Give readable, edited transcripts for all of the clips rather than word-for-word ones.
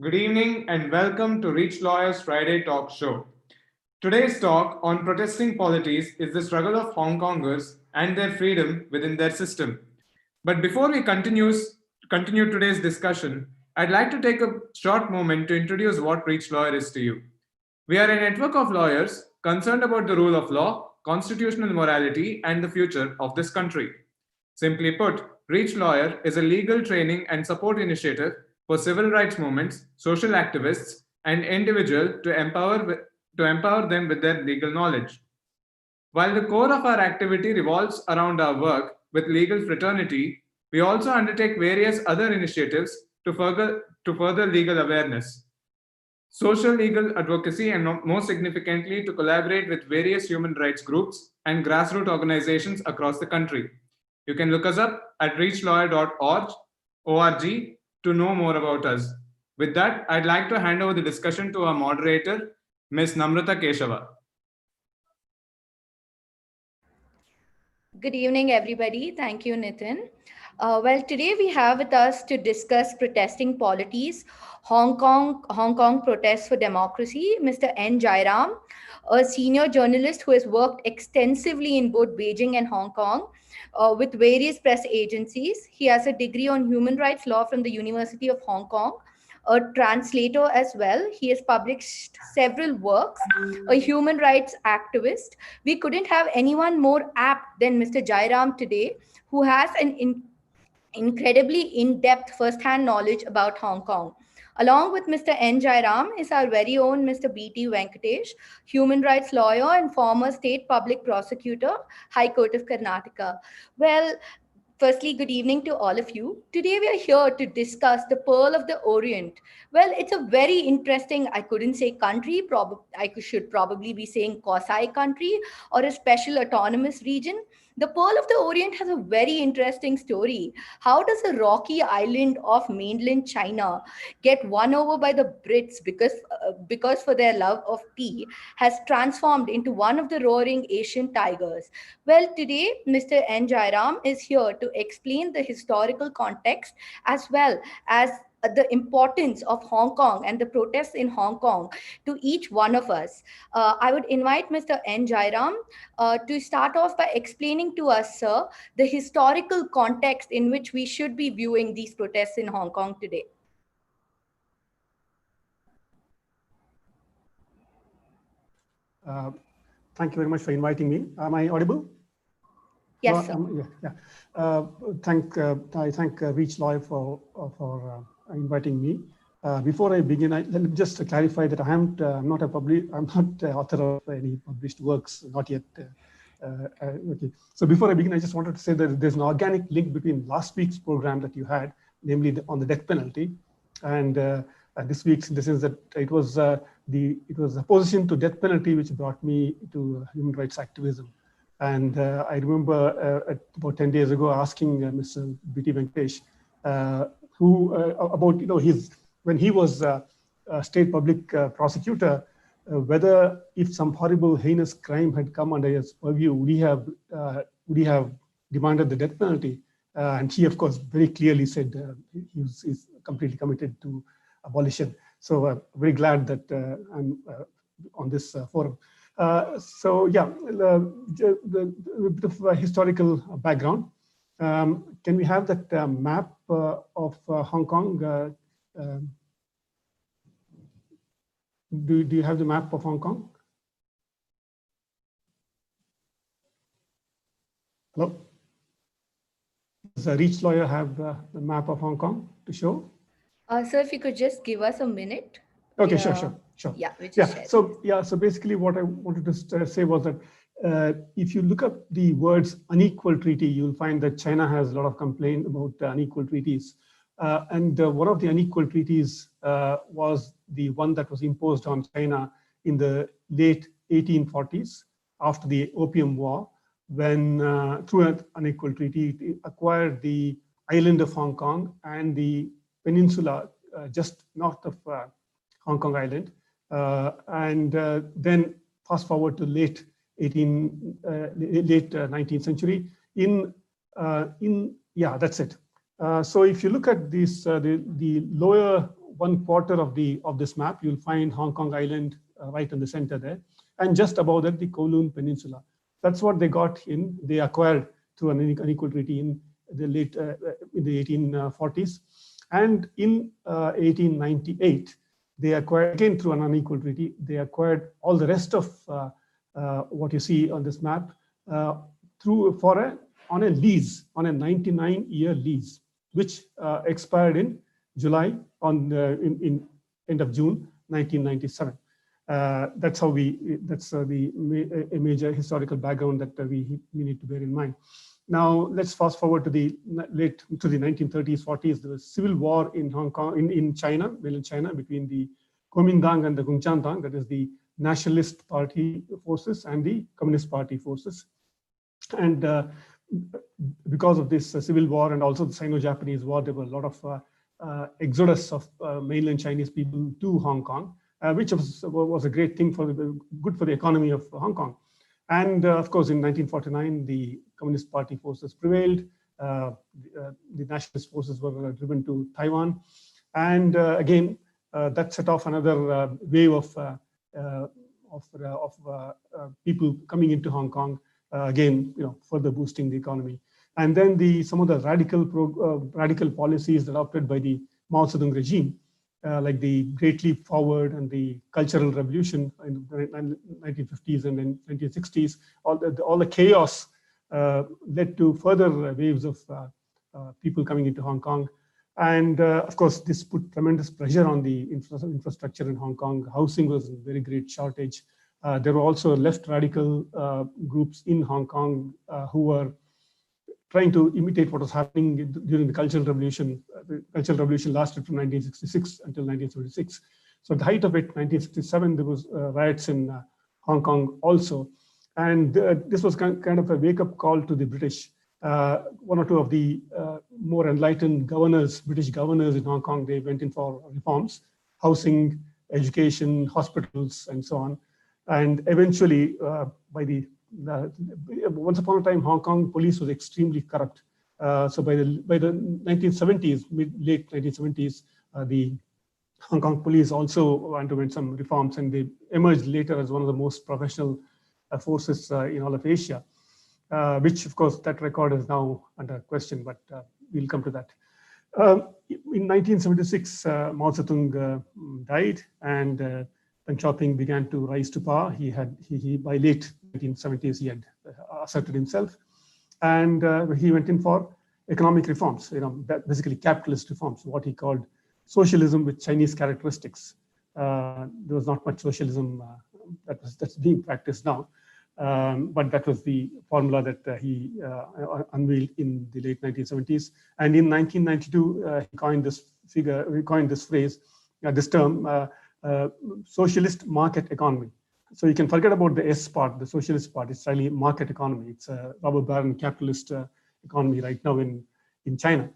Good evening and welcome to ReachLawyer's Friday Talk Show. Today's talk on protesting polities is the struggle of Hong Kongers and their freedom within their system. But before we continue today's discussion, I'd like to take a short moment to introduce what ReachLawyer is to you. We are a network of lawyers concerned about the rule of law, constitutional morality, and the future of this country. Simply put, ReachLawyer is a legal training and support initiative for civil rights movements, social activists, and individuals to empower them with their legal knowledge. While the core of our activity revolves around our work with legal fraternity, we also undertake various other initiatives to further legal awareness, social legal advocacy, and more significantly, to collaborate with various human rights groups and grassroots organizations across the country. You can look us up at reachlawyer.org to know more about us. With that, I'd like to hand over the discussion to our moderator, Ms. Namrata Keshava. Good evening, everybody. Thank you, Nitin. Today we have with us to discuss protesting polities, Hong Kong protests for democracy, Mr. N. Jairam, a senior journalist who has worked extensively in both Beijing and Hong Kong with various press agencies. He has a degree on human rights law from the University of Hong Kong, a translator as well. He has published several works, a human rights activist. We couldn't have anyone more apt than Mr. Jairam today, who has an incredibly in-depth first-hand knowledge about Hong Kong. Along with Mr. N. Jairam is our very own Mr. B.T. Venkatesh, human rights lawyer and former state public prosecutor, High Court of Karnataka. Well, Firstly, good evening to all of you. Today we are here to discuss the Pearl of the Orient. Well, it's a very interesting, I couldn't say country, should probably be saying quasi country or a special autonomous region. The Pearl of the Orient has a very interesting story. How does a rocky island of mainland China get won over by the Brits because for their love of tea has transformed into one of the roaring Asian tigers? Well, today, Mr. N. Jairam is here to explain the historical context as well as the importance of Hong Kong and the protests in Hong Kong to each one of us. I would invite Mr. N. Jairam to start off by explaining to us, sir, the historical context in which we should be viewing these protests in Hong Kong today. Thank you very much for inviting me. Am I audible? Yes, sir. I thank ReachLawyer for inviting me. Before I begin, let me just clarify that I'm not author of any published works, not yet. Okay. So before I begin, I just wanted to say that there's an organic link between last week's program that you had, namely on the death penalty, and this week's, in the sense that it was opposition to death penalty which brought me to human rights activism. And I remember about 10 days ago asking Mr. B.T. Venkatesh, about when he was a state public prosecutor, whether if some horrible heinous crime had come under his purview, would he have demanded the death penalty? And he, of course, very clearly said he's completely committed to abolition. So I'm very glad that I'm on this forum. So yeah, a bit of historical background. Can we have that map of Hong Kong? Do you have the map of Hong Kong? Hello? Does ReachLawyer have the map of Hong Kong to show? Sir, if you could just give us a minute. Okay, sure. Yeah. So basically what I wanted to say was that if you look up the words unequal treaty, you'll find that China has a lot of complaint about unequal treaties. And one of the unequal treaties was the one that was imposed on China in the late 1840s after the Opium War, when through an unequal treaty, it acquired the island of Hong Kong and the peninsula just north of Hong Kong Island. Then fast forward to late 19th century. That's it. So if you look at this, the lower 1/4 of this map, you'll find Hong Kong Island right in the center there, and just above that the Kowloon Peninsula. That's what they got in. They acquired through an unequal treaty in the late in the 1840s, and in 1898 they acquired again through an unequal treaty. They acquired all the rest of what you see on this map on a lease, on a 99-year lease, which expired in July in end of June 1997. That's how that's a major historical background that we need to bear in mind. Now let's fast forward to the 1930s, 40s. There was civil war in Hong Kong, in China, mainland China, between the Kuomintang and the Gongchamtang, that is the Nationalist Party forces and the Communist Party forces. And because of this civil war and also the Sino-Japanese war, there were a lot of exodus of mainland Chinese people to Hong Kong, which was a great thing good for the economy of Hong Kong. And of course, in 1949, the Communist Party forces prevailed. The nationalist forces were driven to Taiwan, and again, that set off another wave of people coming into Hong Kong. Again, further boosting the economy. And then some of the radical policies adopted by the Mao Zedong regime, like the Great Leap Forward and the Cultural Revolution in the 1950s and then 1960s, all the chaos led to further waves of people coming into Hong Kong. And of course, this put tremendous pressure on the infrastructure in Hong Kong. Housing was in very great shortage. There were also left radical groups in Hong Kong who were trying to imitate what was happening during the Cultural Revolution. The Cultural Revolution lasted from 1966 until 1976. So at the height of it, 1967, there was riots in Hong Kong also. And this was kind of a wake-up call to the British. One or two of the more enlightened British governors in Hong Kong, they went in for reforms, housing, education, hospitals, and so on. And eventually, once upon a time, Hong Kong police was extremely corrupt. So by the 1970s, late 1970s, the Hong Kong police also underwent some reforms, and they emerged later as one of the most professional forces in all of Asia. Which, of course, that record is now under question, but we'll come to that. In 1976, Mao Zedong died, and Deng Xiaoping began to rise to power. By late 1970s, he had asserted himself, and he went in for economic reforms. Basically capitalist reforms, what he called socialism with Chinese characteristics. There was not much socialism that's being practiced now. But that was the formula that he unveiled in the late 1970s. And in 1992, he coined this phrase, this term, socialist market economy. So you can forget about the S part, the socialist part. It's really market economy. It's a robber baron capitalist economy right now in China.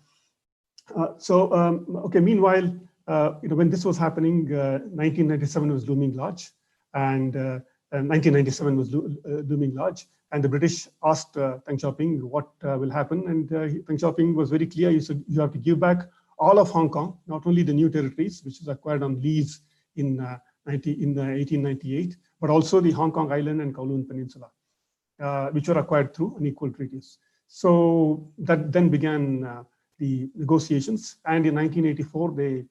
Okay. Meanwhile, when this was happening, 1997 was looming large, and 1997 was looming large, and the British asked Deng Xiaoping what will happen, and Deng Xiaoping was very clear. He said, you have to give back all of Hong Kong, not only the new territories, which was acquired on lease in 1898, but also the Hong Kong Island and Kowloon Peninsula, which were acquired through unequal treaties. So that then began the negotiations, and in 1984, the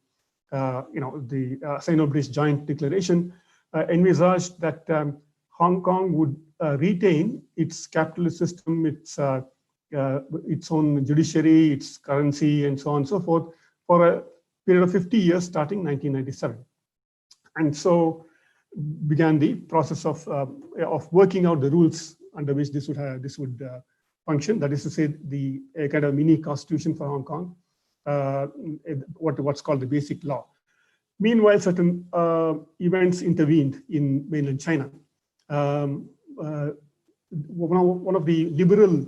Sino-British Joint Declaration envisaged that Hong Kong would retain its capitalist system, its own judiciary, its currency, and so on and so forth, for a period of 50 years starting 1997. And so began the process of working out the rules under which this would function. That is to say, the kind of mini constitution for Hong Kong, what's called the Basic Law. Meanwhile, certain events intervened in mainland China. One of the liberal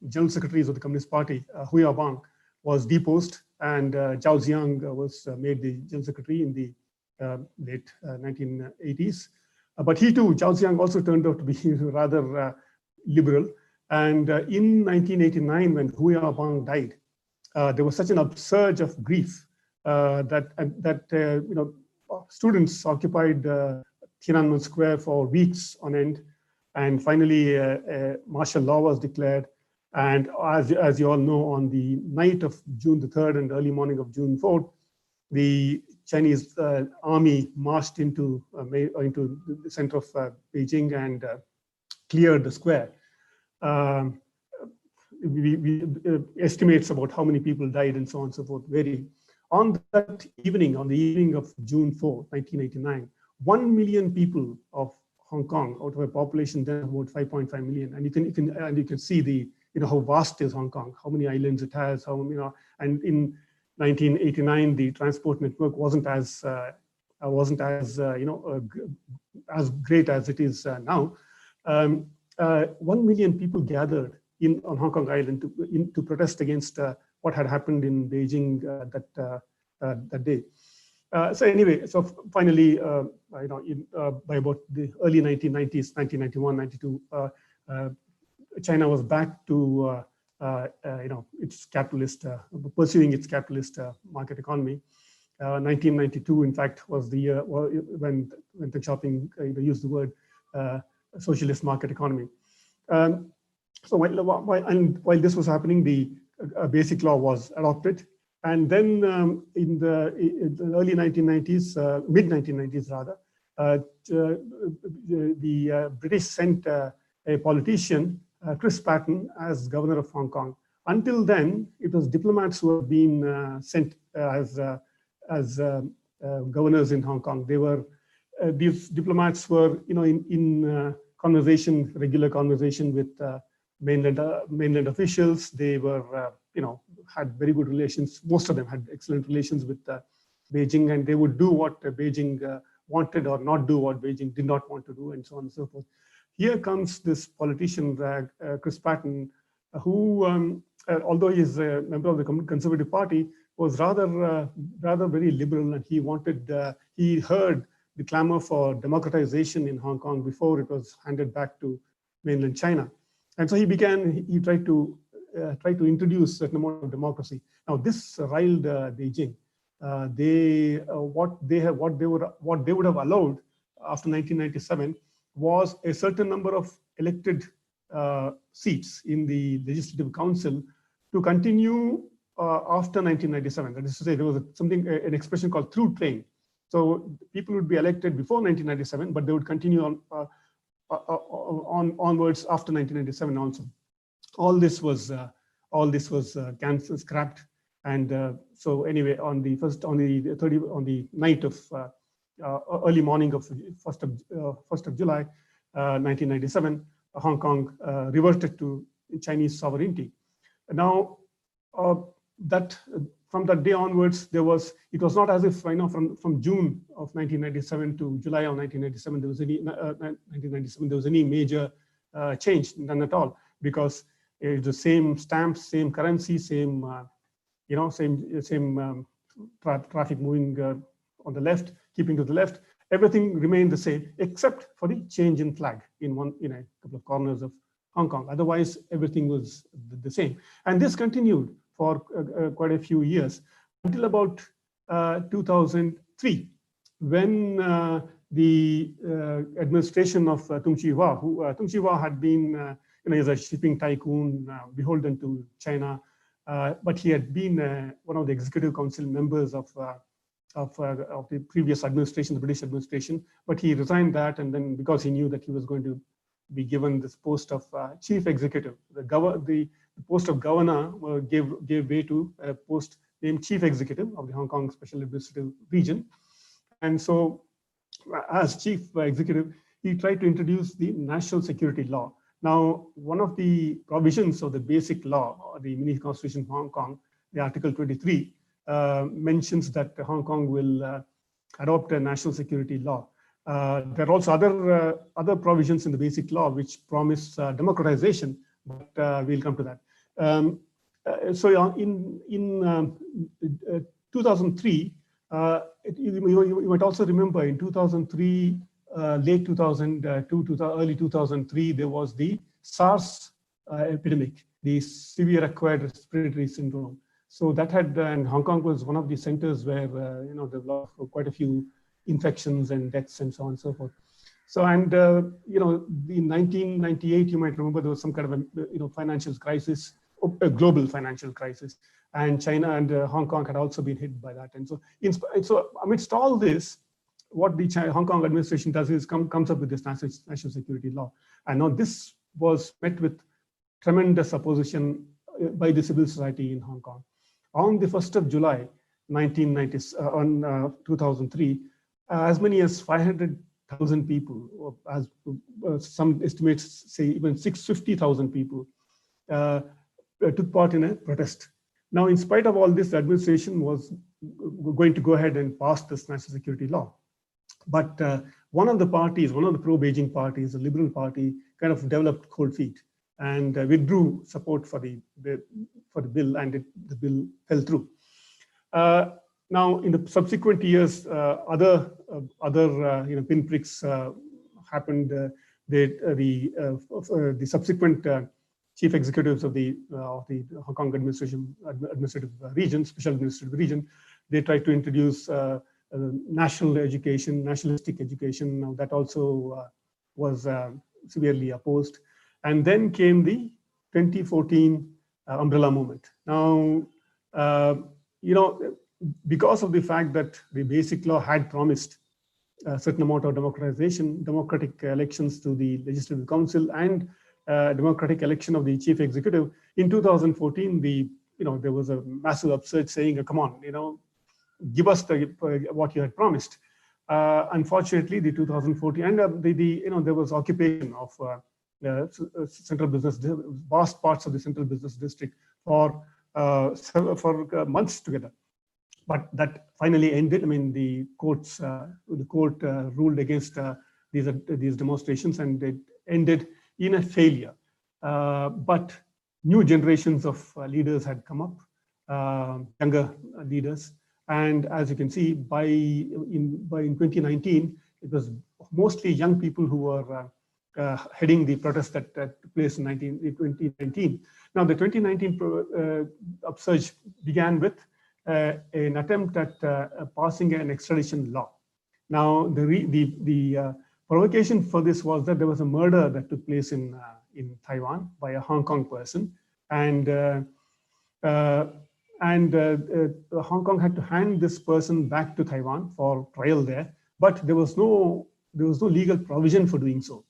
general secretaries of the Communist Party, Hu Yaobang, was deposed, and Zhao Ziyang was made the general secretary in the late 1980s. But he too, Zhao Ziyang, also turned out to be rather liberal. And in 1989, when Hu Yaobang died, there was such an upsurge of grief students occupied Tiananmen Square for weeks on end, and finally martial law was declared. And as you all know, on the night of June the 3rd and early morning of June 4th, the Chinese army marched into the center of Beijing and cleared the square. Estimates about how many people died and so on and so forth vary. On that evening, on the evening of June 4, 1989, 1 million people of Hong Kong, out of a population then about 5.5 million, and you can see the how vast is Hong Kong, how many islands it has, and in 1989 the transport network wasn't as as great as it is now. 1 million people gathered on Hong Kong Island to protest against what had happened in Beijing that day. So anyway, so finally, by about the early 1990s, 1991, 92, China was back to its capitalist, pursuing its capitalist market economy. 1992, in fact, was the year when Deng Xiaoping used the word socialist market economy. So while this was happening, the basic law was adopted, and then in the early 1990s, mid 1990s rather, the British sent a politician, Chris Patten, as governor of Hong Kong. Until then, it was diplomats who had been sent as governors in Hong Kong. They were these diplomats were in conversation, regular conversation with mainland officials. They were had very good relations. Most of them had excellent relations with Beijing, and they would do what Beijing wanted or not do what Beijing did not want to do, and so on and so forth. Here comes this politician, Chris Patten, who, although he is a member of the Conservative Party, was rather very liberal, and he heard the clamor for democratization in Hong Kong before it was handed back to mainland China, and so he tried to introduce a certain amount of democracy. Now this riled Beijing. What they would have allowed after 1997 was a certain number of elected seats in the Legislative Council to continue after 1997. That is to say, there was an expression called through train. So people would be elected before 1997, but they would continue onwards after 1997 also. All this was cancelled, scrapped, and so anyway, on the night of early morning of 1st of July, 1997, Hong Kong reverted to Chinese sovereignty. Now, from that day onwards, it was not as if from June of 1997 to July of 1997 there was any major change, none at all, because it's the same stamps, same currency, same traffic moving on the left, keeping to the left. Everything remained the same except for the change in flag in a couple of corners of Hong Kong. Otherwise, everything was the same, and this continued for quite a few years until about 2003, when the administration of Tung Chee-hwa, Tung Chee-hwa had been, is a shipping tycoon beholden to China, but he had been one of the executive council members of the previous administration, the British administration, but he resigned that, and then because he knew that he was going to be given this post of chief executive, the post of governor gave way to a post named chief executive of the Hong Kong Special Administrative Region. And so as chief executive, he tried to introduce the national security law. Now, one of the provisions of the basic law, or the mini constitution of Hong Kong, the Article 23, mentions that Hong Kong will adopt a national security law. There are also other provisions in the basic law which promise democratization, but we'll come to that. So in 2003, you might also remember in 2003, late 2002 to early 2003, there was the SARS epidemic, the severe acquired respiratory syndrome. So that had, and Hong Kong was one of the centers where, there were quite a few infections and deaths and so on and so forth. So, and, in 1998, you might remember there was some kind of a, financial crisis, a global financial crisis, and China and Hong Kong had also been hit by that. And so, amidst all this, what the Hong Kong administration does is comes up with this national security law. And now this was met with tremendous opposition by the civil society in Hong Kong. On the 1st of July, 2003, as many as 500,000 people, as some estimates say even 650,000 people, took part in a protest. Now, in spite of all this, the administration was going to go ahead and pass this national security law. But one of the pro-Beijing parties, the Liberal Party, kind of developed cold feet and withdrew support for the bill, and the bill fell through. Now, in the subsequent years, other pinpricks happened. The subsequent chief executives of the Hong Kong administrative region, special administrative region, they tried to introduce nationalistic education. Now that also was severely opposed. And then came the 2014 umbrella movement. Now, because of the fact that the basic law had promised a certain amount of democratization, democratic elections to the Legislative Council, and democratic election of the chief executive, in 2014, there was a massive upsurge saying, come on, give us what you had promised. Unfortunately, the 2014, and there was occupation of central business, vast parts of the central business district for months together. But that finally ended. I mean, the court ruled against these demonstrations, and it ended in a failure. But new generations of leaders had come up, younger leaders, and as you can see, in 2019, it was mostly young people who were heading the protest that took place in 2019. Now, the 2019 upsurge began with an attempt at passing an extradition law. Now, the provocation for this was that there was a murder that took place in Taiwan by a Hong Kong person, and Hong Kong had to hand this person back to Taiwan for trial there, but there was no legal provision for doing so.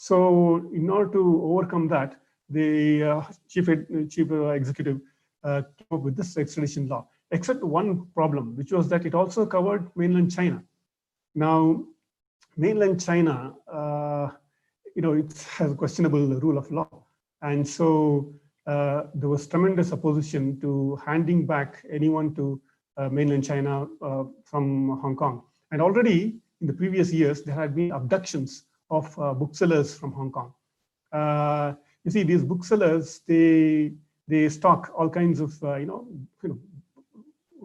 So, in order to overcome that, the chief executive came up with this extradition law, except one problem, which was that it also covered mainland China. Now, mainland China, it has a questionable rule of law, and so there was tremendous opposition to handing back anyone to mainland China from Hong Kong. And already in the previous years, there had been abductions of booksellers from Hong Kong. You see, these booksellers, they stock all kinds of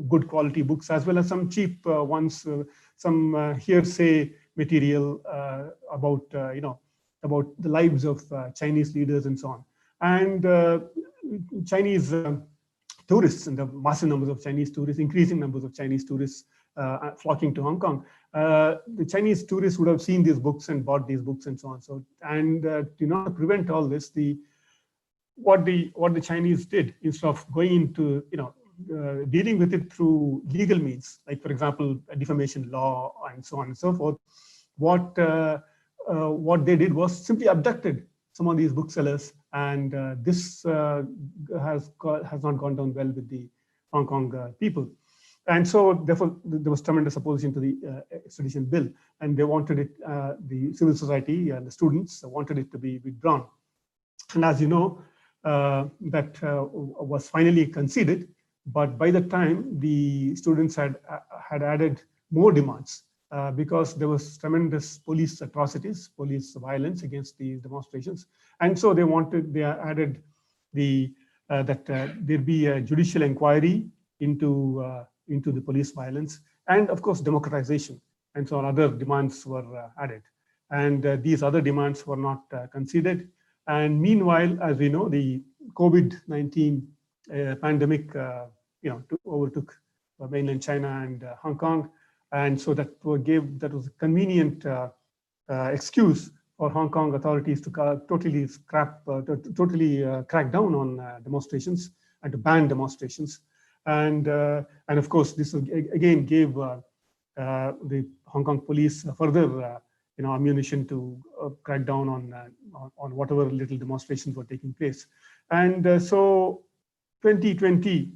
good quality books, as well as some cheap ones, some hearsay material about the lives of Chinese leaders and so on. And Chinese tourists, and the massive numbers of Chinese tourists, increasing numbers of Chinese tourists flocking to Hong Kong. The Chinese tourists would have seen these books and bought these books and so on. So, and to not prevent all this, what the Chinese did, instead of going into dealing with it through legal means, like for example, a defamation law and so on and so forth, what they did was simply abducted some of these booksellers, and this has not gone down well with the Hong Kong people. And so, therefore, there was tremendous opposition to the extradition bill, and they wanted it, the civil society and the students wanted it to be withdrawn. And as you know, that was finally conceded, but by the time the students had added more demands, because there was tremendous police atrocities, police violence against these demonstrations. And so they added that there be a judicial inquiry into the police violence, and of course democratization, and so other demands were added. And these other demands were not conceded. And meanwhile, as we know, the COVID-19 pandemic overtook mainland China and Hong Kong, and so that was a convenient excuse for Hong Kong authorities to totally crack down on demonstrations and to ban demonstrations, and of course this again gave the Hong Kong police further ammunition to crack down on whatever little demonstrations were taking place, and so 2020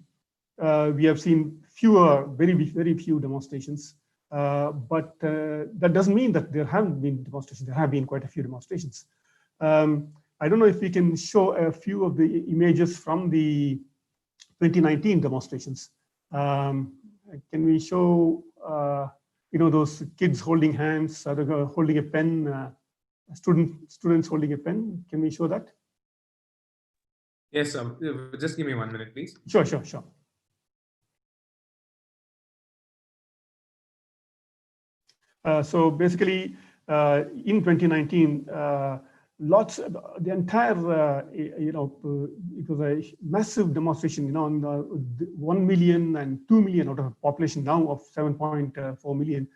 we have seen very few demonstrations. But that doesn't mean that there haven't been demonstrations. There have been quite a few demonstrations. I don't know if we can show a few of the images from the 2019 demonstrations. Can we show, those kids holding hands, holding a pen, students holding a pen? Can we show that? Yes, just give me 1 minute, please. Sure. So basically, in 2019, the entire, it was a massive demonstration, 1 million and 2 million out of a population now of 7.4 million.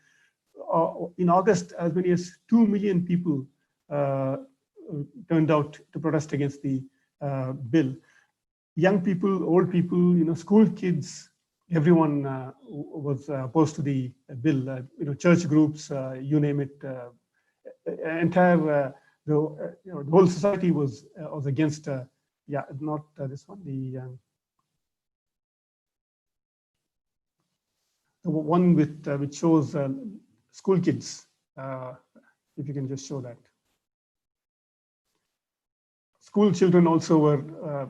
In August, as many as 2 million people turned out to protest against the bill. Young people, old people, school kids, everyone was opposed to the bill. Church groups, you name it. Entire the whole society was against. Not this one. The one which shows school kids. If you can just show that. School children also were.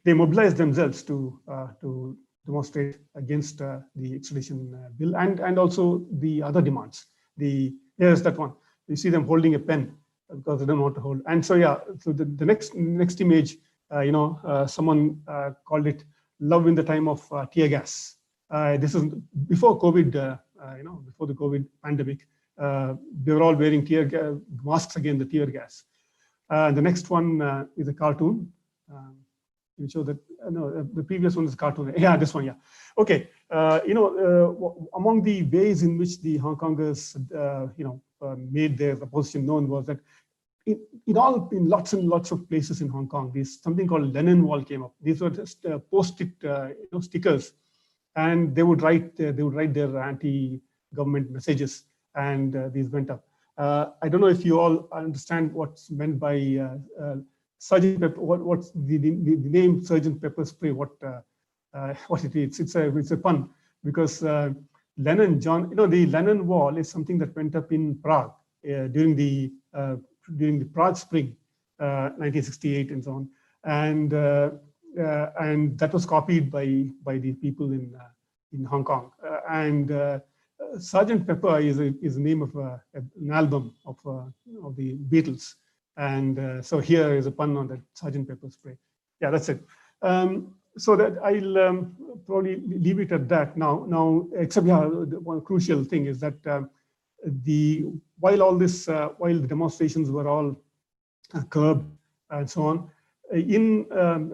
They mobilized themselves to demonstrate against the extradition bill and also the other demands. Here's that one. You see them holding a pen because they don't want to hold. And so so the next image, someone called it "Love in the Time of Tear Gas." This is before COVID. Before the COVID pandemic, they were all wearing masks against the tear gas. The next one is a cartoon. You show that the previous one is a cartoon. Yeah, this one. Yeah. Okay. Among the ways in which the Hong Kongers, made their opposition known was that in lots and lots of places in Hong Kong, something called Lennon Wall came up. These were just post-it stickers, and they would write their anti-government messages, and these went up. I don't know if you all understand what's meant by Sergeant Pepper. What's the name Sergeant Pepper spray? What it is? It's a pun because the Lennon Wall is something that went up in Prague during the Prague Spring, 1968 and so on, and that was copied by the people in Hong Kong. Sergeant Pepper is the name of an album of the Beatles, and so here is a pun on that Sergeant Pepper spray. Yeah, that's it. So that I'll probably leave it at that now. Except the one crucial thing is that while the demonstrations were all curbed and so on, in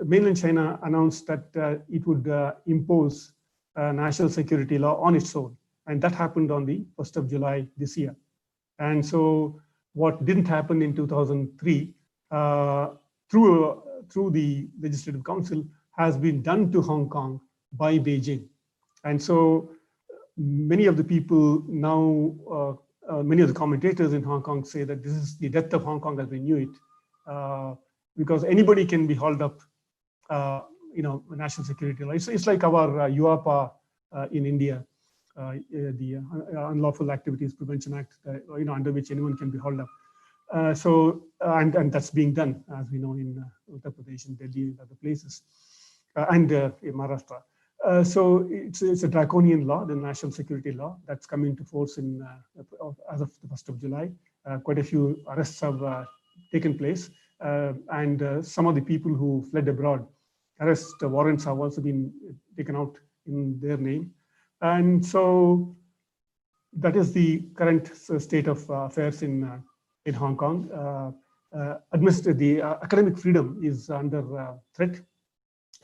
mainland China announced that it would impose a national security law on its own. And that happened on the 1st of July this year. And so what didn't happen in 2003 through the Legislative Council has been done to Hong Kong by Beijing. And so many of the people now, many of the commentators in Hong Kong say that this is the death of Hong Kong as we knew it, because anybody can be hauled up, national security law. It's like our UAPA in India. The Unlawful Activities Prevention Act, under which anyone can be hauled up. And that's being done, as we know, in Uttar Pradesh and Delhi and other places, and in Maharashtra. So it's a draconian law, the national security law, that's come into force as of the 1st of July. Quite a few arrests have taken place, and some of the people who fled abroad, arrest warrants have also been taken out in their name. And so that is the current state of affairs in Hong Kong. The academic freedom is under threat.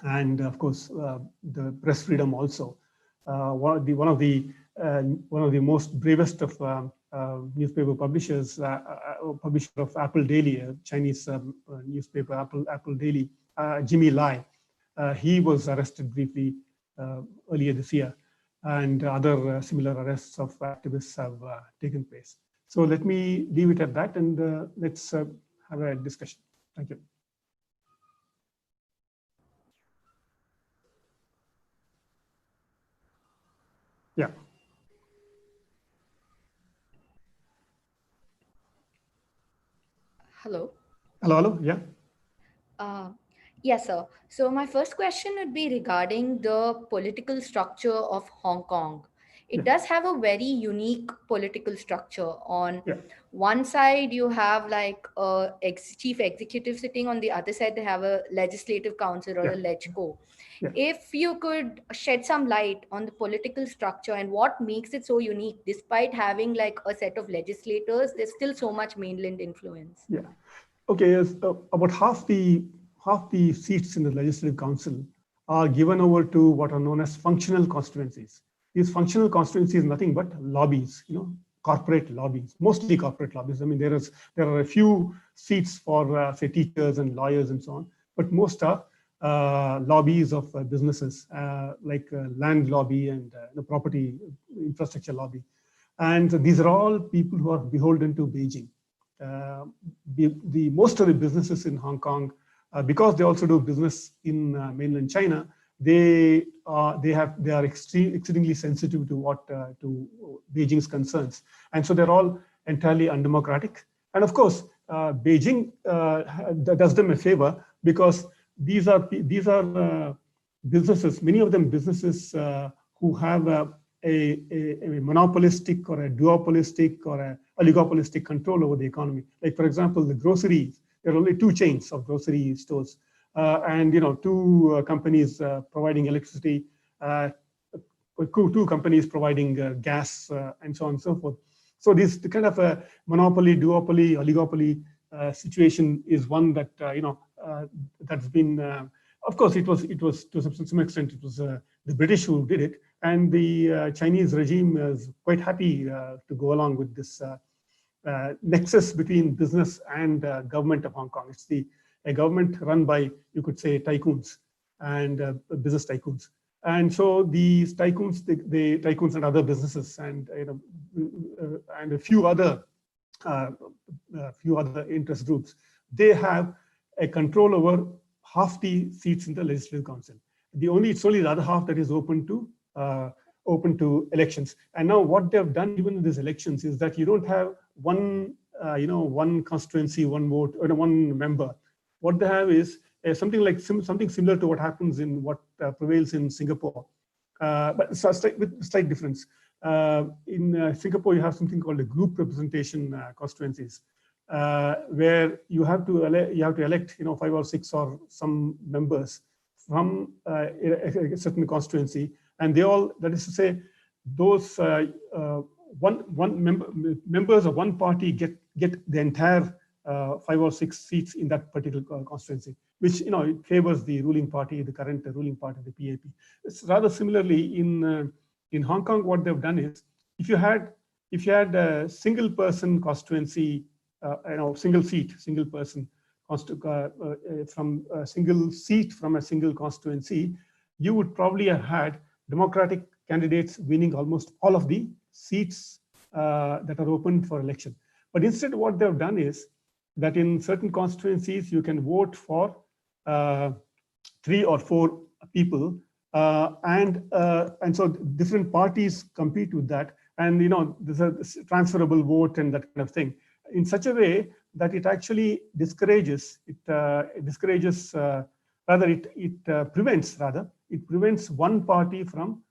and of course the press freedom also. One of the most bravest of newspaper publishers, publisher of Apple Daily, a Chinese newspaper, Apple Daily, Jimmy Lai. He was arrested briefly earlier this year, and other similar arrests of activists have taken place. So let me leave it at that, and let's have a discussion. Thank you. Yeah. Hello. Hello. Yeah. Yes, sir. So my first question would be regarding the political structure of Hong Kong. It does have a very unique political structure. On one side, you have like a chief executive sitting. On the other side, they have a legislative council or a LegCo. If you could shed some light on the political structure and what makes it so unique, despite having like a set of legislators, there's still so much mainland influence. Yeah. Okay. Yes, about half the seats in the Legislative Council are given over to what are known as functional constituencies. These functional constituencies nothing but lobbies, corporate lobbies, mostly corporate lobbies. I mean, there are a few seats for say teachers and lawyers and so on, but most are lobbies of businesses like land lobby and the property infrastructure lobby. And these are all people who are beholden to Beijing. Most of the businesses in Hong Kong, because they also do business in mainland China, they are exceedingly sensitive to Beijing's concerns, and so they're all entirely undemocratic. And of course, Beijing does them a favor, because these are businesses, many of them businesses who have a monopolistic or a duopolistic or a oligopolistic control over the economy. Like, for example, the groceries, there are only two chains of grocery stores, and two companies providing electricity, two companies providing gas, and so on and so forth. So this kind of a monopoly, duopoly, oligopoly situation is one that that's been. Of course, it was to some extent it was the British who did it, and the Chinese regime is quite happy to go along with this nexus between business and government of Hong Kong. It's a government run by, you could say, tycoons and business tycoons. And so these tycoons, the tycoons and other businesses, and and a few other interest groups, they have a control over half the seats in the Legislative Council. It's only the other half that is open to elections. And now what they've done even in these elections is that you don't have one constituency, one vote, or one member. What they have is something similar to what happens in what prevails in Singapore, but with slight difference. In Singapore, you have something called a group representation constituencies, where you have to elect 5 or 6 or some members from a certain constituency, and they all, that is to say, those members of one party get the entire 5 or 6 seats in that particular constituency, which it favors the ruling party, the current ruling party, the PAP. It's rather similarly in Hong Kong. What they've done is, if you had a single person constituency, single seat, single person from a single seat from a single constituency, you would probably have had Democratic candidates winning almost all of the seats that are open for election. But instead, what they've done is that in certain constituencies, you can vote for 3 or 4 people, and so different parties compete with that, and there's a transferable vote and that kind of thing, in such a way that it actually prevents one party from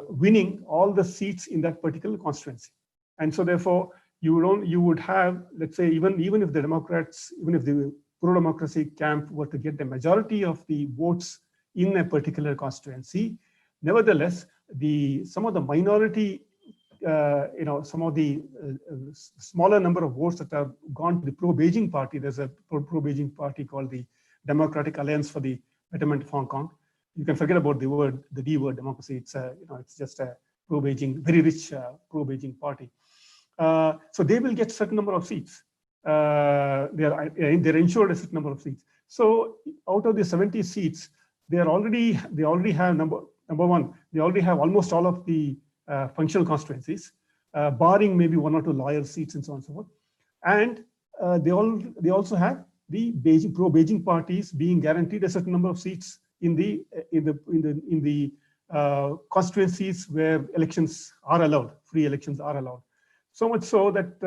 winning all the seats in that particular constituency. And so therefore you would have, let's say, even if the Democrats, even if the pro-democracy camp were to get the majority of the votes in a particular constituency, nevertheless some of the minority, some of the smaller number of votes that have gone to the pro-Beijing party. There's a pro-Beijing party called the Democratic Alliance for the Betterment of Hong Kong. You can forget about the D word, democracy. It's it's just a pro-Beijing, very rich pro-Beijing party. So they will get a certain number of seats. They're ensured a certain number of seats. So out of the 70 seats, they already have number one. They already have almost all of the functional constituencies, barring maybe 1 or 2 lawyer seats and so on and so forth. And they also have the pro-Beijing parties being guaranteed a certain number of seats in the constituencies where elections are allowed, free elections are allowed. So much so that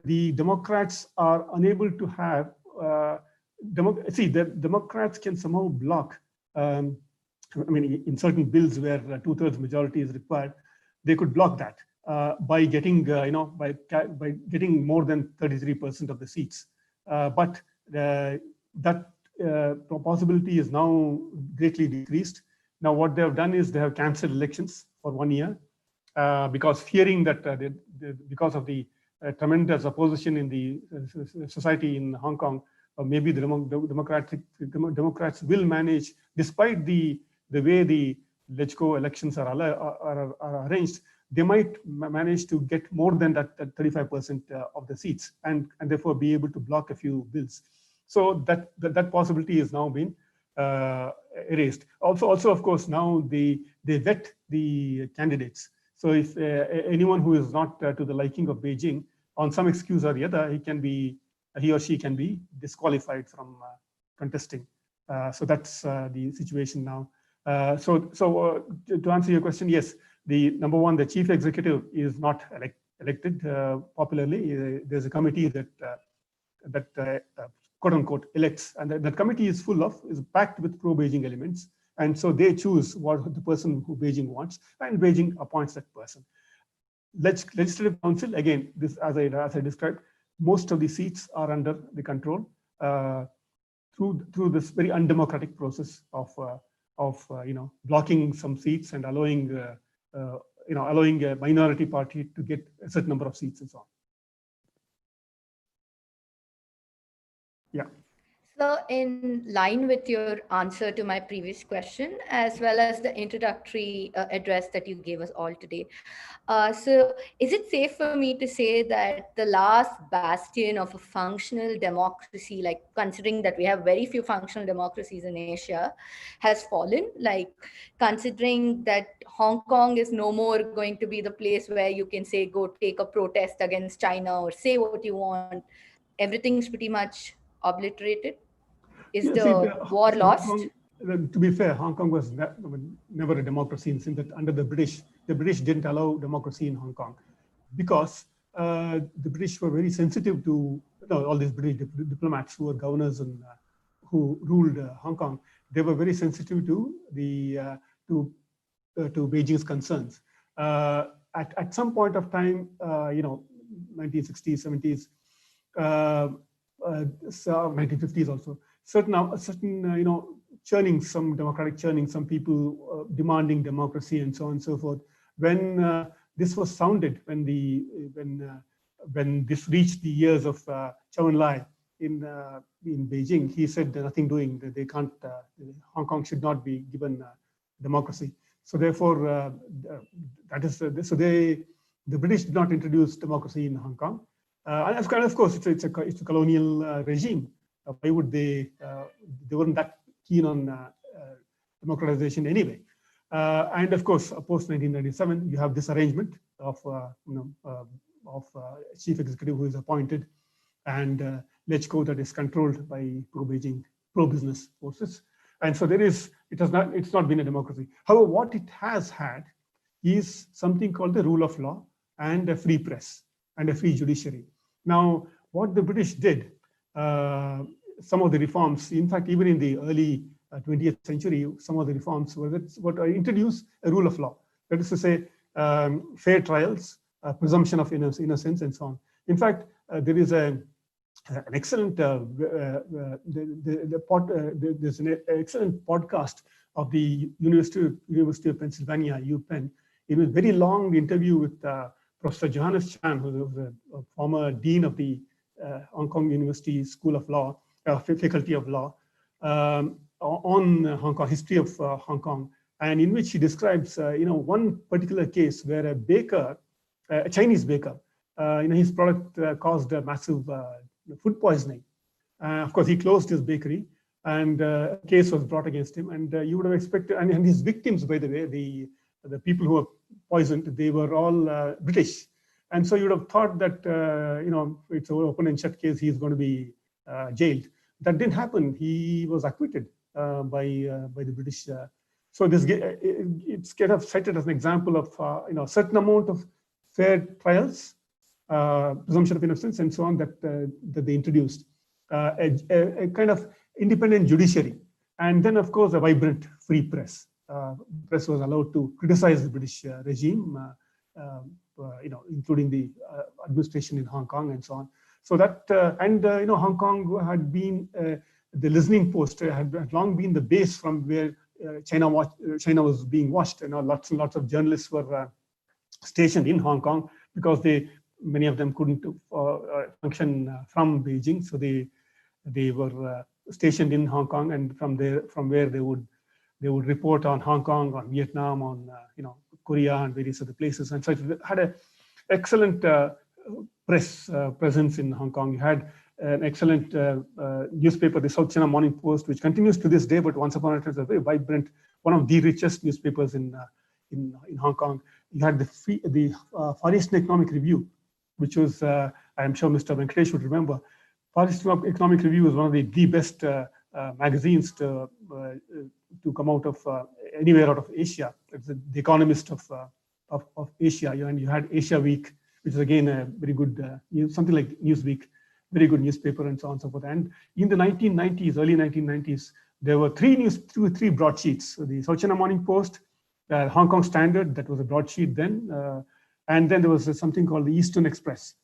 the Democrats are unable to have. The Democrats can somehow block. In certain bills where 2/3 majority is required, they could block that by getting by getting more than 33% of the seats. But that possibility is now greatly decreased. Now what they have done is they have cancelled elections for 1 year because fearing that because of the tremendous opposition in the society in Hong Kong, maybe the Democrats will manage, despite the way the LegCo elections are arranged, they might manage to get more than that 35% of the seats, and therefore be able to block a few bills. So that possibility has now been erased. Also, of course, now they vet the candidates. So if anyone who is not to the liking of Beijing, on some excuse or the other, he or she can be disqualified from contesting. So that's the situation now. To answer your question, yes, the number one, the chief executive is not elected popularly. There's a committee that quote unquote elects, and that committee is packed with pro-Beijing elements, and so they choose the person who Beijing wants, and Beijing appoints that person. Legislative Council, again, this as I described, most of the seats are under the control through this very undemocratic process of blocking some seats and allowing a minority party to get a certain number of seats and so on. Yeah. So in line with your answer to my previous question, as well as the introductory address that you gave us all today, so is it safe for me to say that the last bastion of a functional democracy, like considering that we have very few functional democracies in Asia, has fallen? Like considering that Hong Kong is no more going to be the place where you can say, go take a protest against China or say what you want, everything's pretty much obliterated? Is the war lost? To be fair, Hong Kong was never a democracy, since that under the British didn't allow democracy in Hong Kong because the British were very sensitive to all these British diplomats who were governors and who ruled Hong Kong. They were very sensitive to to Beijing's concerns. At some point of time, 1960s, 70s, 1950s also, certain churning, some democratic churning, some people demanding democracy and so on and so forth. When this was sounded, when this reached the ears of Chou En-lai in Beijing, he said nothing doing, that they can't, Hong Kong should not be given democracy. So therefore, the British did not introduce democracy in Hong Kong. And of course, it's a colonial regime. Why would they weren't that keen on democratization anyway. And of course, post 1997, you have this arrangement of chief executive who is appointed, and LegCo that is controlled by pro-Beijing, pro-business forces. And so it's not been a democracy. However, what it has had is something called the rule of law and a free press and a free judiciary. Now, what the British did, some of the reforms, in fact, even in the early 20th century, some of the reforms were introduce a rule of law. That is to say, fair trials, presumption of innocence, and so on. In fact, there is an excellent there's an excellent podcast of the University of Pennsylvania, UPenn. It was a very long interview with Professor Johannes Chan, who was a former dean of the Hong Kong University School of Law, Faculty of Law. on Hong Kong, history of Hong Kong, and in which he describes, one particular case where a baker, a Chinese baker, his product caused a massive food poisoning. Of course, he closed his bakery, and a case was brought against him. And you would have expected, and his victims, by the way, the people who were poisoned, they were all British. And so you would have thought that, it's an open and shut case, he's going to be jailed. That didn't happen. He was acquitted by the British. So it's kind of cited as an example of, a certain amount of fair trials, presumption of innocence, and so on that they introduced. A kind of independent judiciary, and then of course a vibrant free press. Press was allowed to criticize the British regime, including the administration in Hong Kong and so on. So that Hong Kong had been the listening post, had long been the base from where China was being watched. Lots and lots of journalists were stationed in Hong Kong because many of them couldn't function from Beijing, so they were stationed in Hong Kong, and from where they would report on Hong Kong, on Vietnam, on Korea, and various other places. And so it had an excellent press presence in Hong Kong. You had an excellent newspaper, the South China Morning Post, which continues to this day, but once upon a time was a very vibrant, one of the richest newspapers in Hong Kong. You had the Far Eastern Economic Review, which was, I'm sure Mr. Venkatesh would remember. Far Eastern Economic Review was one of the best magazines to come out of anywhere out of Asia. It's the Economist of Asia. And you had Asia Week, which is again a very good, something like Newsweek, very good newspaper, and so on and so forth. And in the 1990s, early 1990s, there were three broadsheets. So the South China Morning Post, Hong Kong Standard, that was a broadsheet then, and then there was something called the Eastern Express,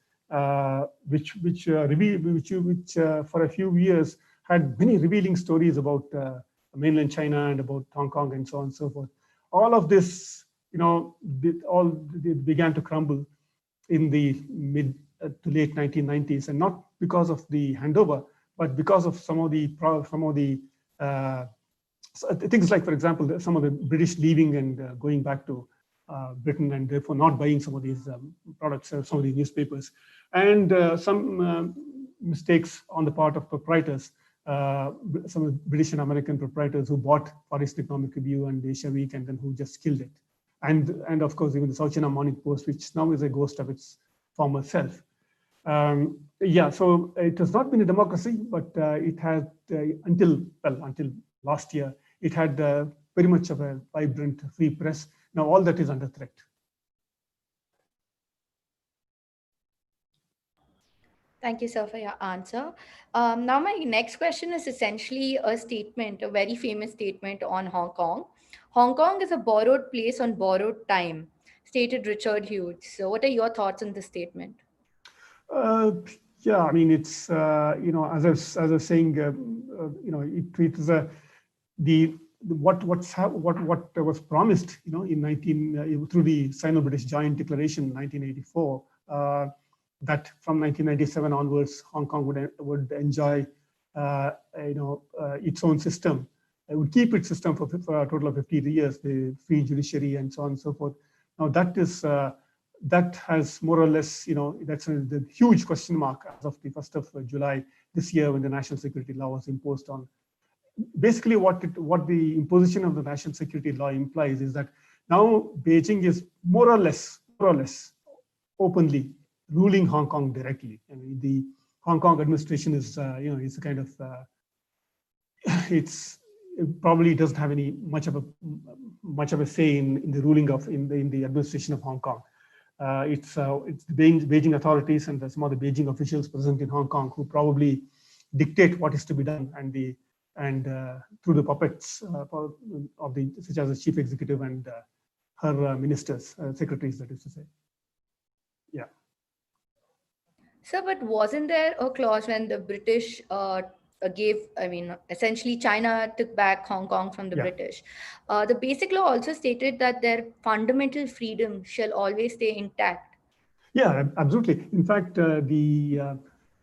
which for a few years had many revealing stories about mainland China and about Hong Kong and so on and so forth. All of this, it began to crumble in the mid to late 1990s, and not because of the handover, but because of some of the things like, for example, some of the British leaving and going back to Britain, and therefore not buying some of these products, some of these newspapers, and some mistakes on the part of proprietors, some of the British and American proprietors who bought Far East Economic Review and Asia Week, and then who just killed it. And of course, even the South China Morning Post, which now is a ghost of its former self. So it has not been a democracy, but it had until last year, it had very much of a vibrant free press. Now all that is under threat. Thank you, sir, for your answer. Now my next question is essentially a statement, a very famous statement on Hong Kong. Hong Kong is a borrowed place on borrowed time, stated Richard Hughes. So what are your thoughts on this statement? I mean, it's, as I was saying, it is what was promised, in through the Sino-British Joint Declaration in 1984, that from 1997 onwards, Hong Kong would enjoy, its own system. It would keep its system for a total of 50 years, the free judiciary and so on and so forth. Now that has more or less, that's the huge question mark as of the 1st of July this year, when the national security law was imposed on. Basically, what the imposition of the national security law implies is that now Beijing is more or less openly ruling Hong Kong directly. I mean, the Hong Kong administration is, it's a kind of, it probably doesn't have much of a say in the ruling in the administration of Hong Kong. It's the Beijing authorities and some of the Beijing officials present in Hong Kong who probably dictate what is to be done, and through the puppets such as the chief executive and her ministers, secretaries, that is to say. Yeah. Sir, but wasn't there a clause when the British essentially China took back Hong Kong from the British? The basic law also stated that their fundamental freedom shall always stay intact. Yeah, absolutely. In fact, in the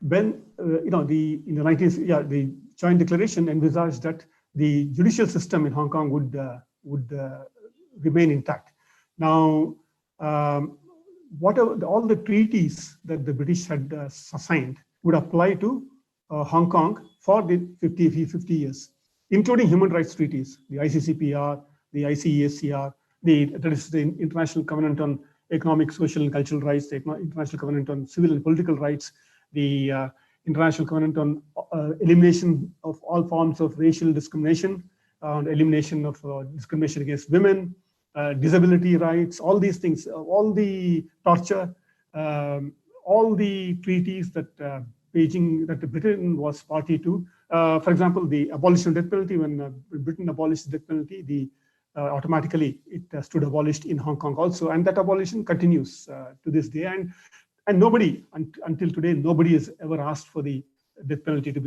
19th, the joint declaration envisaged that the judicial system in Hong Kong would remain intact. Now, all the treaties that the British had signed would apply to Hong Kong for the 50 years, including human rights treaties, the ICCPR, the ICESCR, that is the International Covenant on Economic, Social, and Cultural Rights, the International Covenant on Civil and Political Rights, the International Covenant on elimination of all forms of racial discrimination, elimination of discrimination against women, disability rights, all these things, all the torture, all the treaties that that Britain was party to. For example, the abolition of death penalty. When Britain abolished the death penalty, automatically it stood abolished in Hong Kong also, and that abolition continues to this day. And nobody, until today, nobody has ever asked for the death penalty to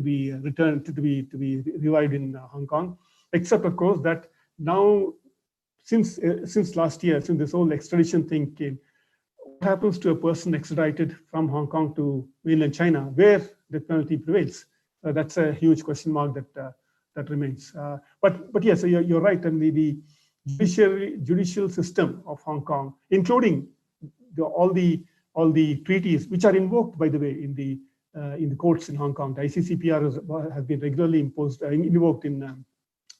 be returned, to be revived in Hong Kong, except of course that now, since last year, since this whole extradition thing came, what happens to a person extradited from Hong Kong to mainland China, where death penalty prevails? That's a huge question mark that remains. But yes, you're right, and the judicial system of Hong Kong, including all the treaties which are invoked, by the way, in the courts in Hong Kong. The ICCPR has been regularly invoked in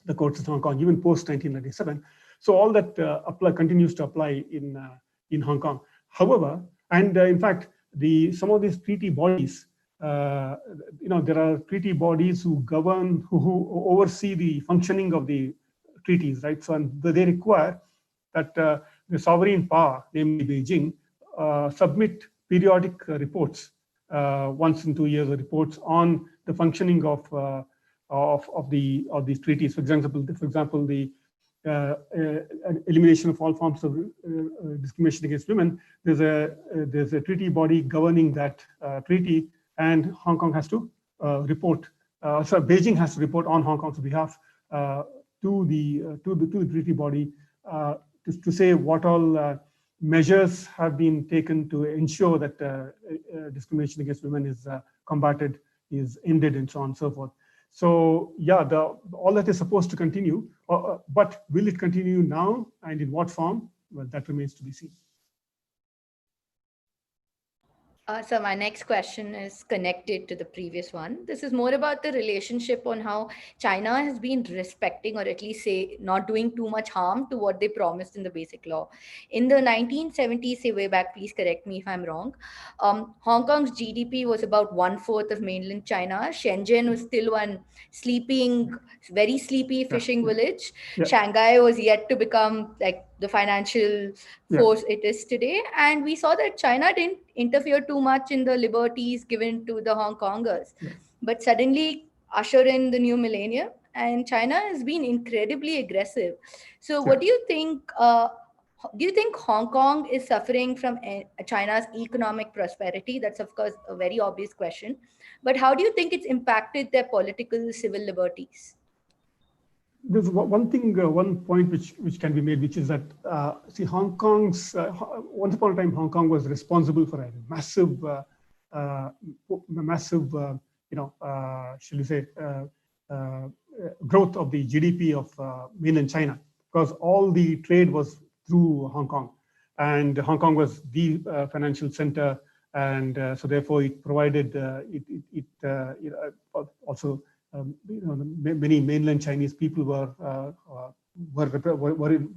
the courts in Hong Kong, even post 1997. So all that continues to apply in Hong Kong. However, and in fact, some of these treaty bodies, there are treaty bodies who govern, who oversee the functioning of the treaties, right? So and they require that the sovereign power, namely Beijing, submit periodic reports, once in 2 years, reports on the functioning of these treaties. For example, the elimination of all forms of discrimination against women. There's a treaty body governing that treaty, and Hong Kong has to report. Beijing has to report on Hong Kong's behalf to the treaty body to say what all measures have been taken to ensure that discrimination against women is combated, is ended, and so on and so forth. So yeah, all that is supposed to continue, but will it continue now, and in what form? Well, that remains to be seen. So my next question is connected to the previous one. This is more about the relationship on how China has been respecting, or at least say not doing too much harm to what they promised in the basic law. In the 1970s, say way back, please correct me if I'm wrong, Hong Kong's GDP was about 1/4 of mainland China. Shenzhen was still one very sleepy fishing village. Yeah. Shanghai was yet to become like the financial force it is today. And we saw that China didn't interfere too much in the liberties given to the Hong Kongers. But suddenly usher in the new millennium, and China has been incredibly aggressive. So what do you think? Do you think Hong Kong is suffering from China's economic prosperity? That's, of course, a very obvious question. But how do you think it's impacted their political, civil liberties? There's one point which can be made, which is that see, Hong Kong's once upon a time, Hong Kong was responsible for a massive, shall we say, growth of the GDP of mainland China, because all the trade was through Hong Kong, and Hong Kong was the financial center, and so therefore it provided also. Many mainland Chinese people were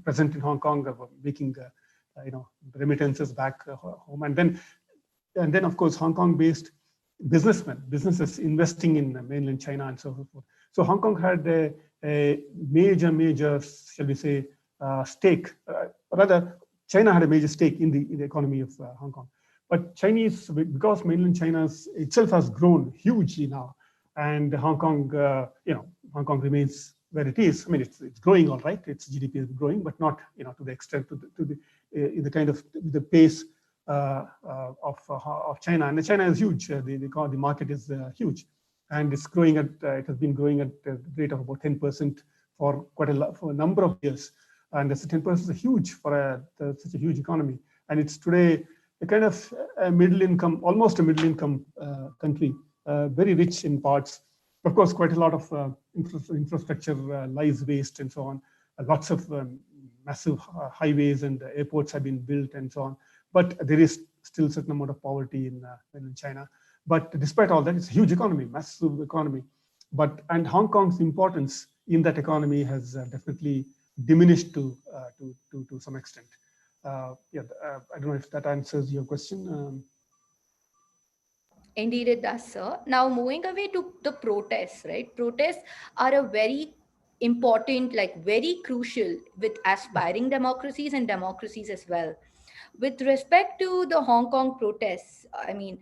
present in Hong Kong, making remittances back home, and then of course Hong Kong-based businesses investing in mainland China and so forth. So Hong Kong had a major, shall we say, stake. Rather, China had a major stake in the economy of Hong Kong. But because mainland China itself has grown hugely now, and Hong Kong, Hong Kong remains where it is. I mean, it's growing all right. Its GDP is growing, but not to the extent in the kind of the pace of China. And China is huge. The market is huge, and it's growing it has been growing at a rate of about 10% for for a number of years. And that's 10% is huge for such a huge economy. And it's today a kind of middle income, almost a middle income country. Very rich in parts. of course, quite a lot of infrastructure lies waste and so on. Lots of massive highways and airports have been built and so on. But there is still a certain amount of poverty in China. But despite all that, it's a huge economy, massive economy. And Hong Kong's importance in that economy has definitely diminished to some extent. I don't know if that answers your question. Indeed, it does, sir. Now, moving away to the protests, right? Protests are a very important, like very crucial with aspiring democracies and democracies as well. With respect to the Hong Kong protests, I mean,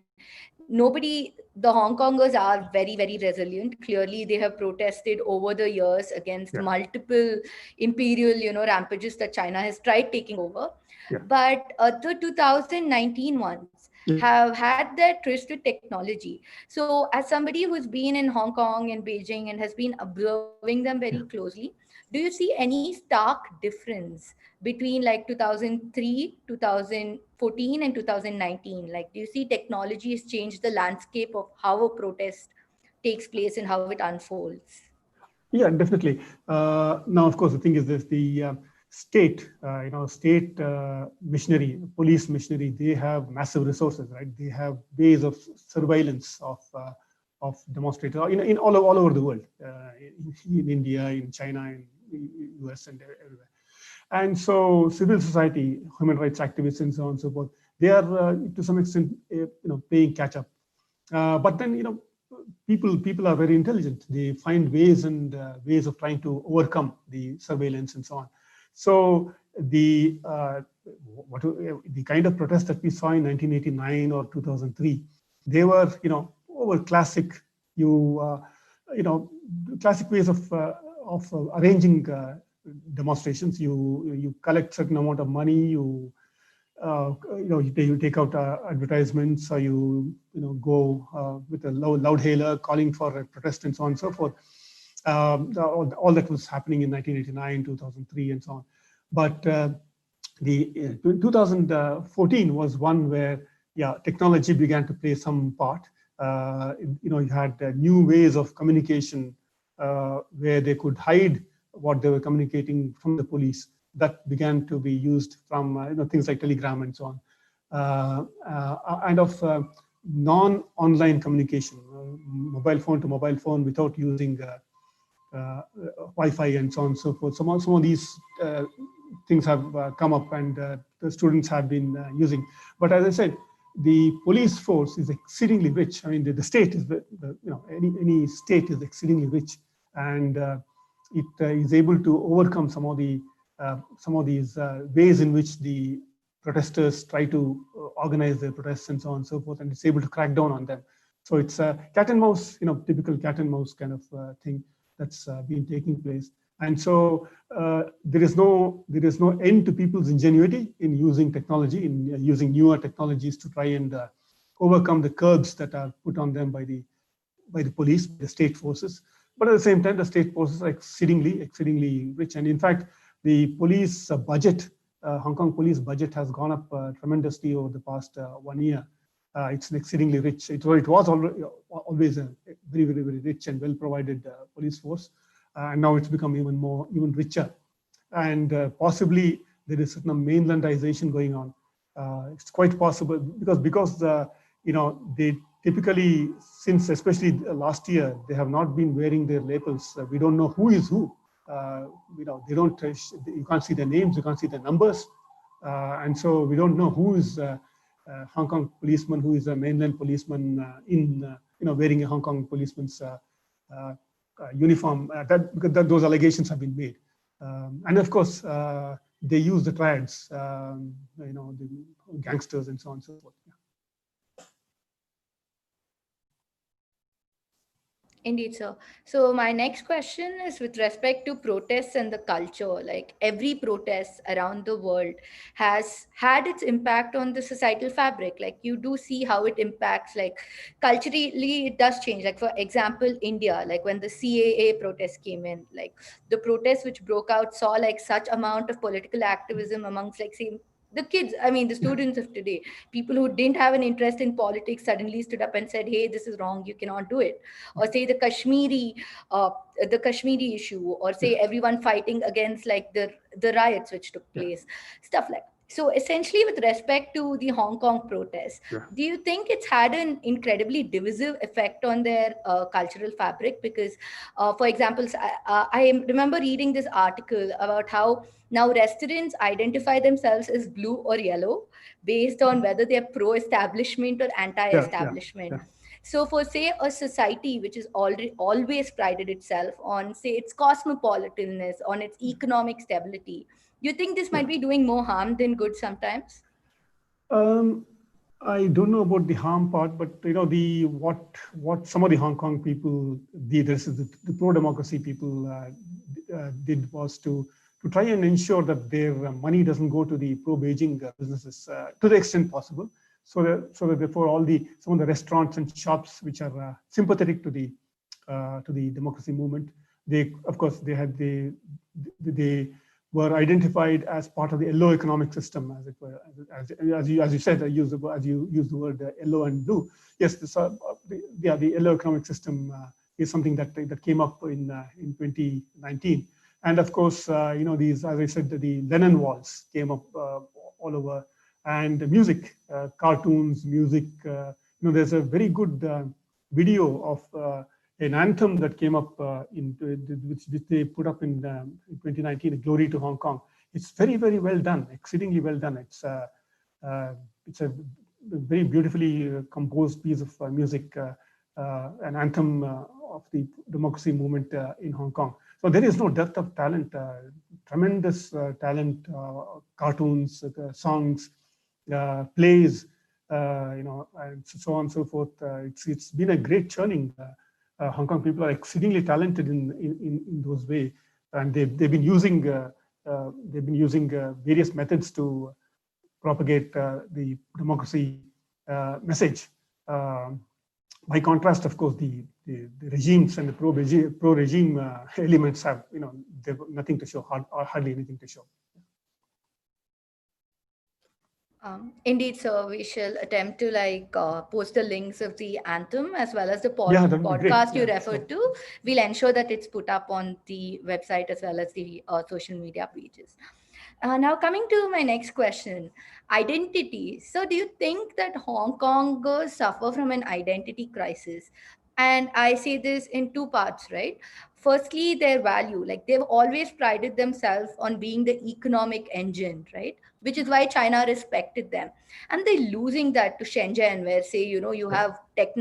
the Hong Kongers are very, very resilient. Clearly, they have protested over the years against Yeah. multiple imperial, rampages that China has tried taking over. Yeah. But the 2019 ones have had their tryst with technology. So, as somebody who's been in Hong Kong and Beijing and has been observing them very closely, do you see any stark difference between like 2003, 2014, and 2019? Like, do you see technology has changed the landscape of how a protest takes place and how it unfolds? Yeah, definitely. Now, of course, the thing is this: the state, state police machinery, they have massive resources, right? They have ways of surveillance of demonstrators in all over the world, in India, in China, in US, and everywhere. And so, civil society, human rights activists, and so on and so forth, they are to some extent, playing catch up. But then, people are very intelligent. They find ways of trying to overcome the surveillance and so on. So the kind of protests that we saw in 1989 or 2003, they were over classic classic ways of arranging demonstrations. You collect certain amount of money. You take out advertisements, or you go with a loud hailer calling for a protest and so on and so forth. All that was happening in 1989, 2003, and so on. But the 2014 was one where technology began to play some part. You had new ways of communication where they could hide what they were communicating from the police. That began to be used from things like Telegram and so on, and of non-online communication, mobile phone to mobile phone without using Wi-Fi and so on and so forth. Some of these things have come up, and the students have been using. But as I said, the police force is exceedingly rich. I mean, the state is any state is exceedingly rich, and it is able to overcome some of these ways in which the protesters try to organize their protests and so on and so forth, and it's able to crack down on them. So it's a cat and mouse, typical cat and mouse kind of thing that's been taking place. And so there is no end to people's ingenuity in using technology, in using newer technologies to try and overcome the curbs that are put on them by the police, by the state forces. But at the same time, the state forces are exceedingly rich. And in fact, the police budget, Hong Kong police budget, has gone up tremendously over the past 1 year. It's an exceedingly rich. It was always a very, very, very rich and well-provided police force, and now it's become even richer. And possibly there is certain mainlandization going on. It's quite possible because they typically, since especially last year, they have not been wearing their labels. We don't know who is who. They don't. You can't see their names. You can't see their numbers, and so we don't know who is Hong Kong policeman, who is a mainland policeman wearing a Hong Kong policeman's uniform. Because those allegations have been made, and of course they use the triads, the gangsters and so on and so forth. Yeah. Indeed, sir. So my next question is with respect to protests and the culture. Like every protest around the world has had its impact on the societal fabric. Like you do see how it impacts, like culturally it does change. Like for example, India, like when the CAA protest came in, like the protests which broke out saw like such amount of political activism amongst like say the kids, I mean, the students of today, people who didn't have an interest in politics suddenly stood up and said, hey, this is wrong, you cannot do it. Or say uh, the Kashmiri issue, or say everyone fighting against like the riots which took place, stuff like. So essentially, with respect to the Hong Kong protests, do you think it's had an incredibly divisive effect on their cultural fabric? Because, for example, I remember reading this article about how now restaurants identify themselves as blue or yellow based on whether they're pro-establishment or anti-establishment. Yeah. So for say a society which is already always prided itself on say its cosmopolitanness, on its economic stability, do you think this might be doing more harm than good sometimes? I don't know about the harm part, but the what some of the Hong Kong people did, this is the pro-democracy people did, was to try and ensure that their money doesn't go to the pro-Beijing businesses to the extent possible, so that therefore some of the restaurants and shops which are sympathetic to the democracy movement, they of course they were identified as part of the yellow economic system, as it were, as you said, as you use the word yellow and blue. Yes, the yellow economic system is something that came up in 2019, and of course, these, as I said, the Lennon walls came up all over, and music, cartoons, music. There's a very good video of an anthem that came up which they put up in 2019, "Glory to Hong Kong." It's very, very well done, exceedingly well done. It's a very beautifully composed piece of music, an anthem of the democracy movement in Hong Kong. So there is no dearth of talent, tremendous talent, cartoons, songs, plays, and so on and so forth. It's been a great churning. Hong Kong people are exceedingly talented in those ways, and they've been using various methods to propagate the democracy message. By contrast, of course, the regimes and the pro-regime elements have they've nothing to show, hardly anything to show. Indeed, sir, we shall attempt to post the links of the anthem as well as the podcast you referred to. We'll ensure that it's put up on the website as well as the social media pages. Now, coming to my next question, identity. So, do you think that Hong Kongers suffer from an identity crisis? And I say this in two parts, right? Firstly, their value, like they've always prided themselves on being the economic engine, right? Which is why China respected them. And they're losing that to Shenzhen, where say, you have tech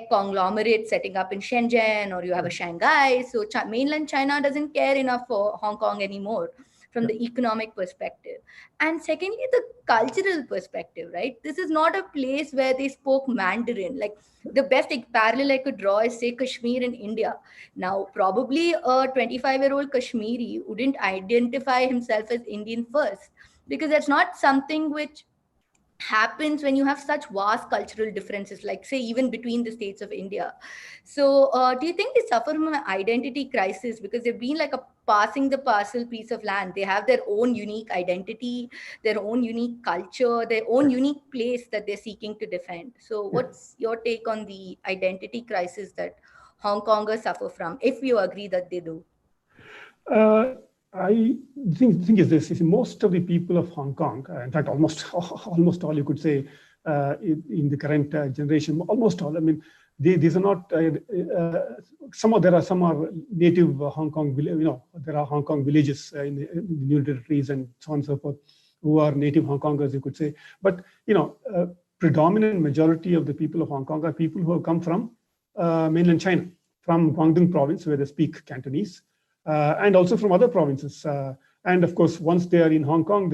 conglomerates setting up in Shenzhen, or you have a Shanghai. So mainland China doesn't care enough for Hong Kong anymore from the economic perspective. And secondly, the cultural perspective, right? This is not a place where they spoke Mandarin. Like the best parallel I could draw is say Kashmir in India. Now, probably a 25-year-old Kashmiri wouldn't identify himself as Indian first, because that's not something which happens when you have such vast cultural differences, like say even between the states of India. So do you think they suffer from an identity crisis because they've been like a passing the parcel piece of land? They have their own unique identity, their own unique culture, their own unique place that they're seeking to defend. So what's your take on the identity crisis that Hong Kongers suffer from, if you agree that they do? I think is this: is most of the people of Hong Kong, in fact, almost all, you could say, in the current generation, almost all. I mean, these are not. Some are native Hong Kong. There are Hong Kong villages in the New Territories and so on and so forth, who are native Hong Kongers, you could say. But predominant majority of the people of Hong Kong are people who have come from mainland China, from Guangdong province, where they speak Cantonese. And also from other provinces. And of course, once they are in Hong Kong,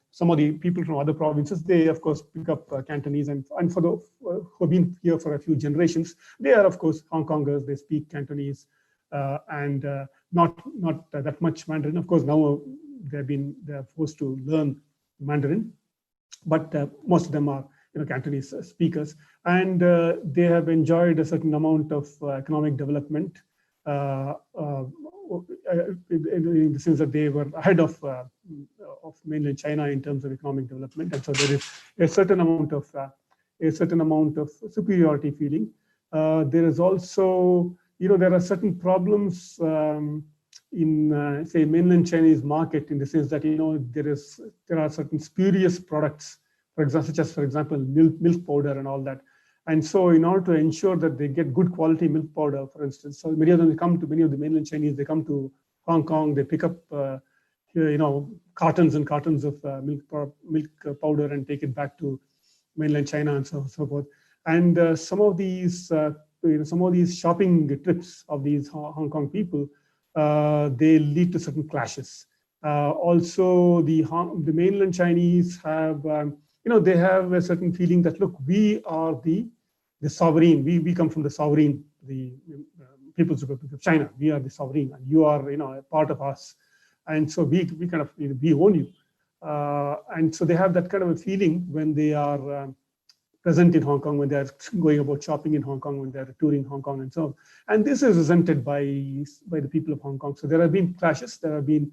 some of the people from other provinces, they of course pick up Cantonese. And for the who have been here for a few generations, they are of course Hong Kongers. They speak Cantonese and not that much Mandarin. Of course, now they're forced to learn Mandarin, but most of them are Cantonese speakers, and they have enjoyed a certain amount of economic development. In the sense that they were ahead of mainland China in terms of economic development, and so there is a certain amount of superiority feeling. There is also, there are certain problems in say mainland Chinese market, in the sense that there are certain spurious products, such as for example milk powder and all that. And so in order to ensure that they get good quality milk powder, for instance, so many of the mainland Chinese, they come to Hong Kong, they pick up cartons and cartons of milk powder and take it back to mainland China and so forth. And some of these shopping trips of these Hong Kong people, they lead to certain clashes. Also, the mainland Chinese have, they have a certain feeling that, look, we are the sovereign. We come from the sovereign, the People's Republic of China. We are the sovereign, and you are, a part of us. And so we kind of, we own you. And so they have that kind of a feeling when they are present in Hong Kong, when they are going about shopping in Hong Kong, when they are touring Hong Kong and so on. And this is resented by the people of Hong Kong. So there have been clashes. There have been,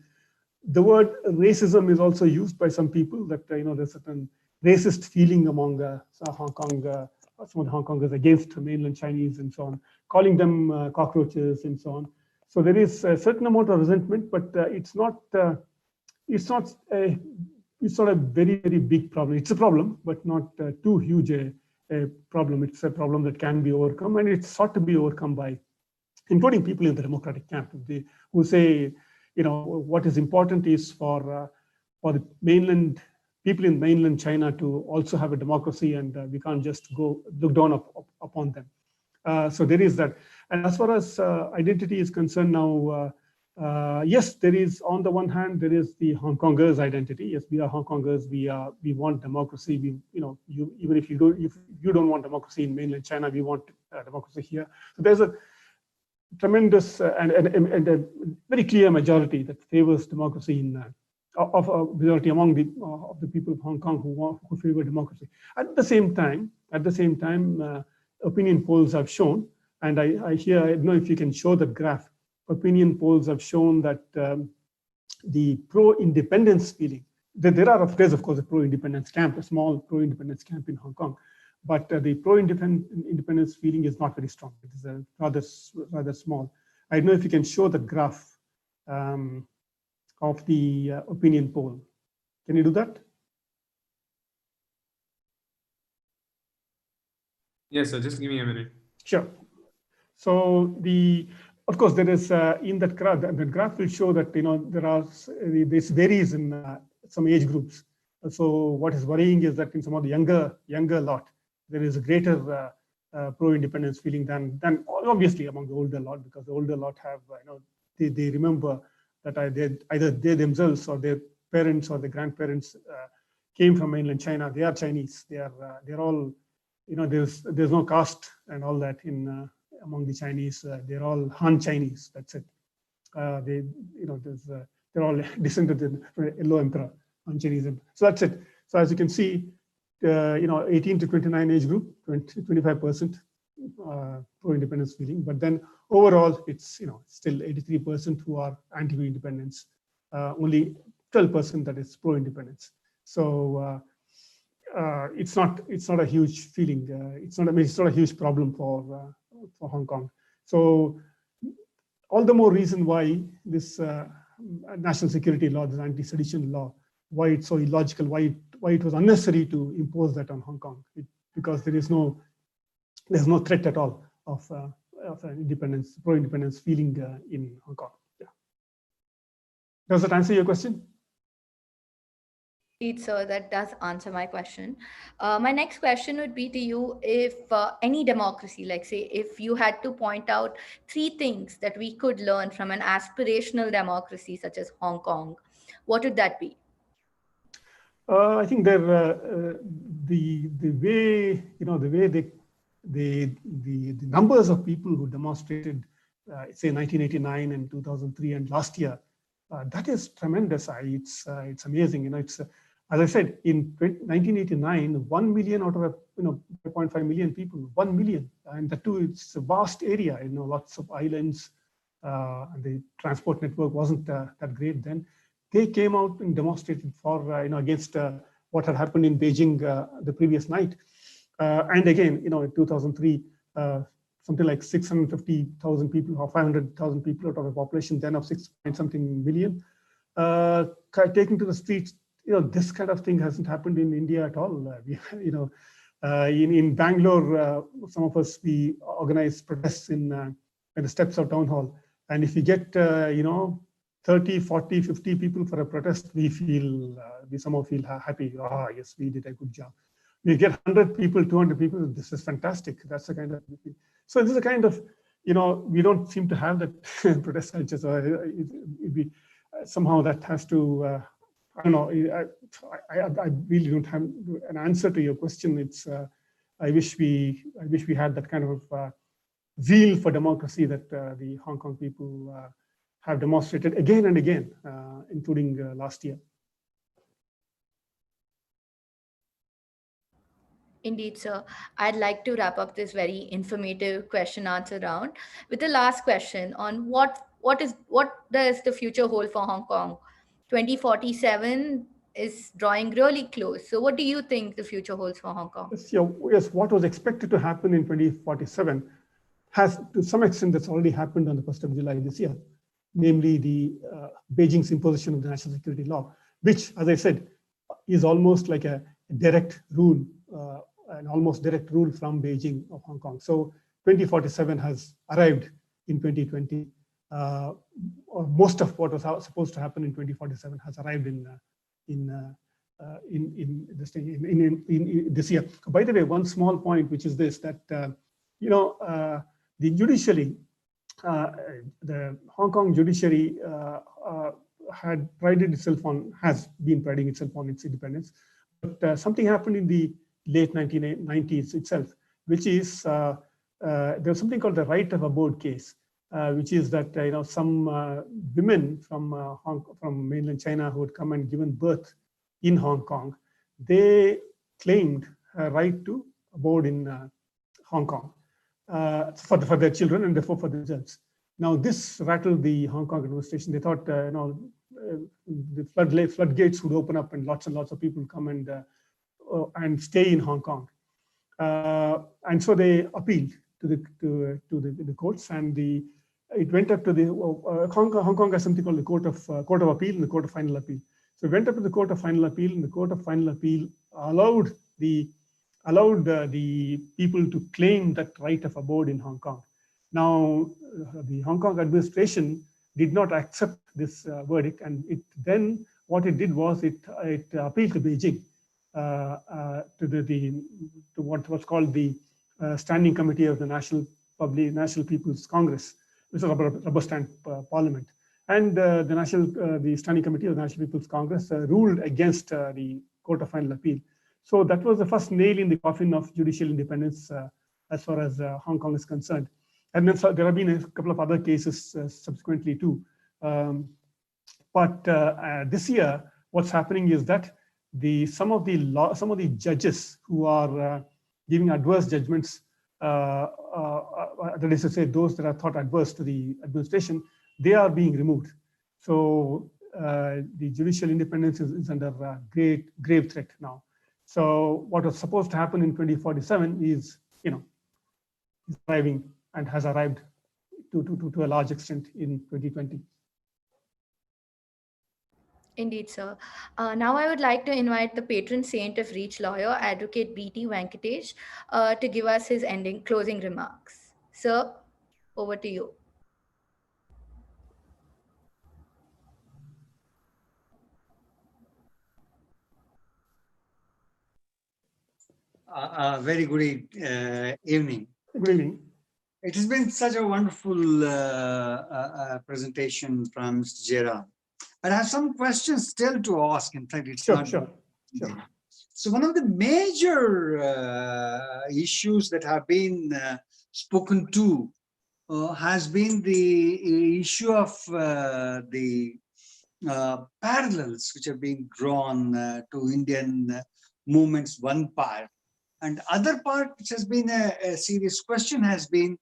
the word racism is also used by some people, that there's certain racist feeling among Hong Kong, some of the Hong Kongers against mainland Chinese and so on, calling them cockroaches and so on. So there is a certain amount of resentment, but it's not a very, very big problem. It's a problem, but not too huge a problem. It's a problem that can be overcome, and it's sought to be overcome by, including people in the democratic camp, who say, what is important is for the mainland people in mainland China to also have a democracy, and we can't just go look down upon them. So there is that. And as far as identity is concerned now, yes, there is, on the one hand, there is the Hong Kongers' identity. Yes, we are Hong Kongers. We want democracy. Even if you don't want democracy in mainland China, we want democracy here. So there's a tremendous and a very clear majority that favors democracy of a majority among the people of Hong Kong who favor democracy. At the same time, opinion polls have shown, and I don't know if you can show that graph. Opinion polls have shown that the pro-independence feeling, that there's of course a pro-independence camp, a small pro-independence camp in Hong Kong, but the pro-independence feeling is not very strong. It is rather small. I don't know if you can show the graph of the opinion poll. Can you do that? Yes, sir. Just give me a minute. Sure. So of course, there is in that graph. The graph will show that this varies in some age groups. So what is worrying is that in some of the younger lot, there is a greater pro-independence feeling than obviously among the older lot, because the older lot have they remember that either they themselves or their parents or their grandparents came from mainland China. They are Chinese. They're all, there's no caste and all that in among the Chinese. They're all Han Chinese. That's it. They're all descended from the Yellow Emperor, Han Chinese Emperor. So that's it. So as you can see, 18 to 29 age group, 25% pro-independence feeling, but then overall it's still 83% who are anti-independence, only 12% that is pro-independence. So it's not a huge feeling. It's not a huge problem for Hong Kong. So all the more reason why this national security law, this anti-sedition law, why it's so illogical, why it was unnecessary to impose that on Hong Kong, because there's no threat at all of independence, pro-independence feeling in Hong Kong. Yeah. Does that answer your question? So that does answer my question. My next question would be to you: if any democracy, like say, if you had to point out 3 things that we could learn from an aspirational democracy such as Hong Kong, what would that be? I think the numbers of people who demonstrated, say 1989 and 2003 and last year, that is tremendous. It's amazing. As I said, in 1989, 1 million out of 5.5 million people, 1 million, and that too, it's a vast area. Lots of islands, and the transport network wasn't that great then. they came out and demonstrated for, against what had happened in Beijing the previous night. And again, in 2003, something like 650,000 people or 500,000 people out of a population then of 6 point something million, taking to the streets. This kind of thing hasn't happened in India at all. In Bangalore, some of us, we organize protests in the steps of town hall. And if we get, 30, 40, 50 people for a protest, we somehow feel happy. Yes, we did a good job. We get 100 people, 200 people. This is fantastic. That's the kind of, so this is a kind of, we don't seem to have that protest culture. So somehow that has to, I don't know. I really don't have an answer to your question. It's, I wish we had that kind of zeal for democracy that the Hong Kong people have demonstrated again and again, including last year. Indeed, sir. I'd like to wrap up this very informative question answer round with the last question on what does the future hold for Hong Kong? 2047 is drawing really close. So what do you think the future holds for Hong Kong? Yes, what was expected to happen in 2047 has, to some extent, that's already happened on the 1st of July this year, namely the Beijing's imposition of the national security law, which, as I said, is almost like a direct rule, an almost direct rule from Beijing of Hong Kong. So 2047 has arrived in 2020. Most of what was supposed to happen in 2047 has arrived in this year. By the way, one small point, which is this, that the judiciary, the Hong Kong judiciary has been priding itself on its independence, but something happened in the late 1990s itself, which is there's something called the right of abode case, which is that some women from mainland China who had come and given birth in Hong Kong, they claimed a right to abode in Hong Kong for their children and therefore for themselves. Now this rattled the Hong Kong administration. They thought the floodgates would open up and lots of people come and stay in Hong Kong, and so they appealed to the courts, and it went up to the Hong Kong has something called the Court of Appeal and the Court of Final Appeal. So it went up to the Court of Final Appeal, and the Court of Final Appeal allowed the people to claim that right of abode in Hong Kong. Now, the Hong Kong administration did not accept this verdict, and then what it did was it appealed to Beijing, to what was called the Standing Committee of the National People's Congress, which is a rubber stamp parliament, and the Standing Committee of the National People's Congress ruled against the Court of Final Appeal. So that was the first nail in the coffin of judicial independence as far as Hong Kong is concerned. And then there have been a couple of other cases subsequently too. But this year, what's happening is that some of the judges who are giving adverse judgments, that is to say, those that are thought adverse to the administration, they are being removed. So the judicial independence is under grave threat now. So what was supposed to happen in 2047 is arriving and has arrived to a large extent in 2020. Indeed, sir. Now I would like to invite the patron saint of ReachLawyer, Advocate B.T. Venkatesh, to give us his closing remarks. Sir, over to you. Very good evening. Good evening. It has been such a wonderful presentation from Mr. Jairam. And I have some questions still to ask. In fact, it's Sure. So one of the major issues that have been spoken to has been the issue of the parallels which are being drawn to Indian movements, one part. And other part, which has been a serious question, has been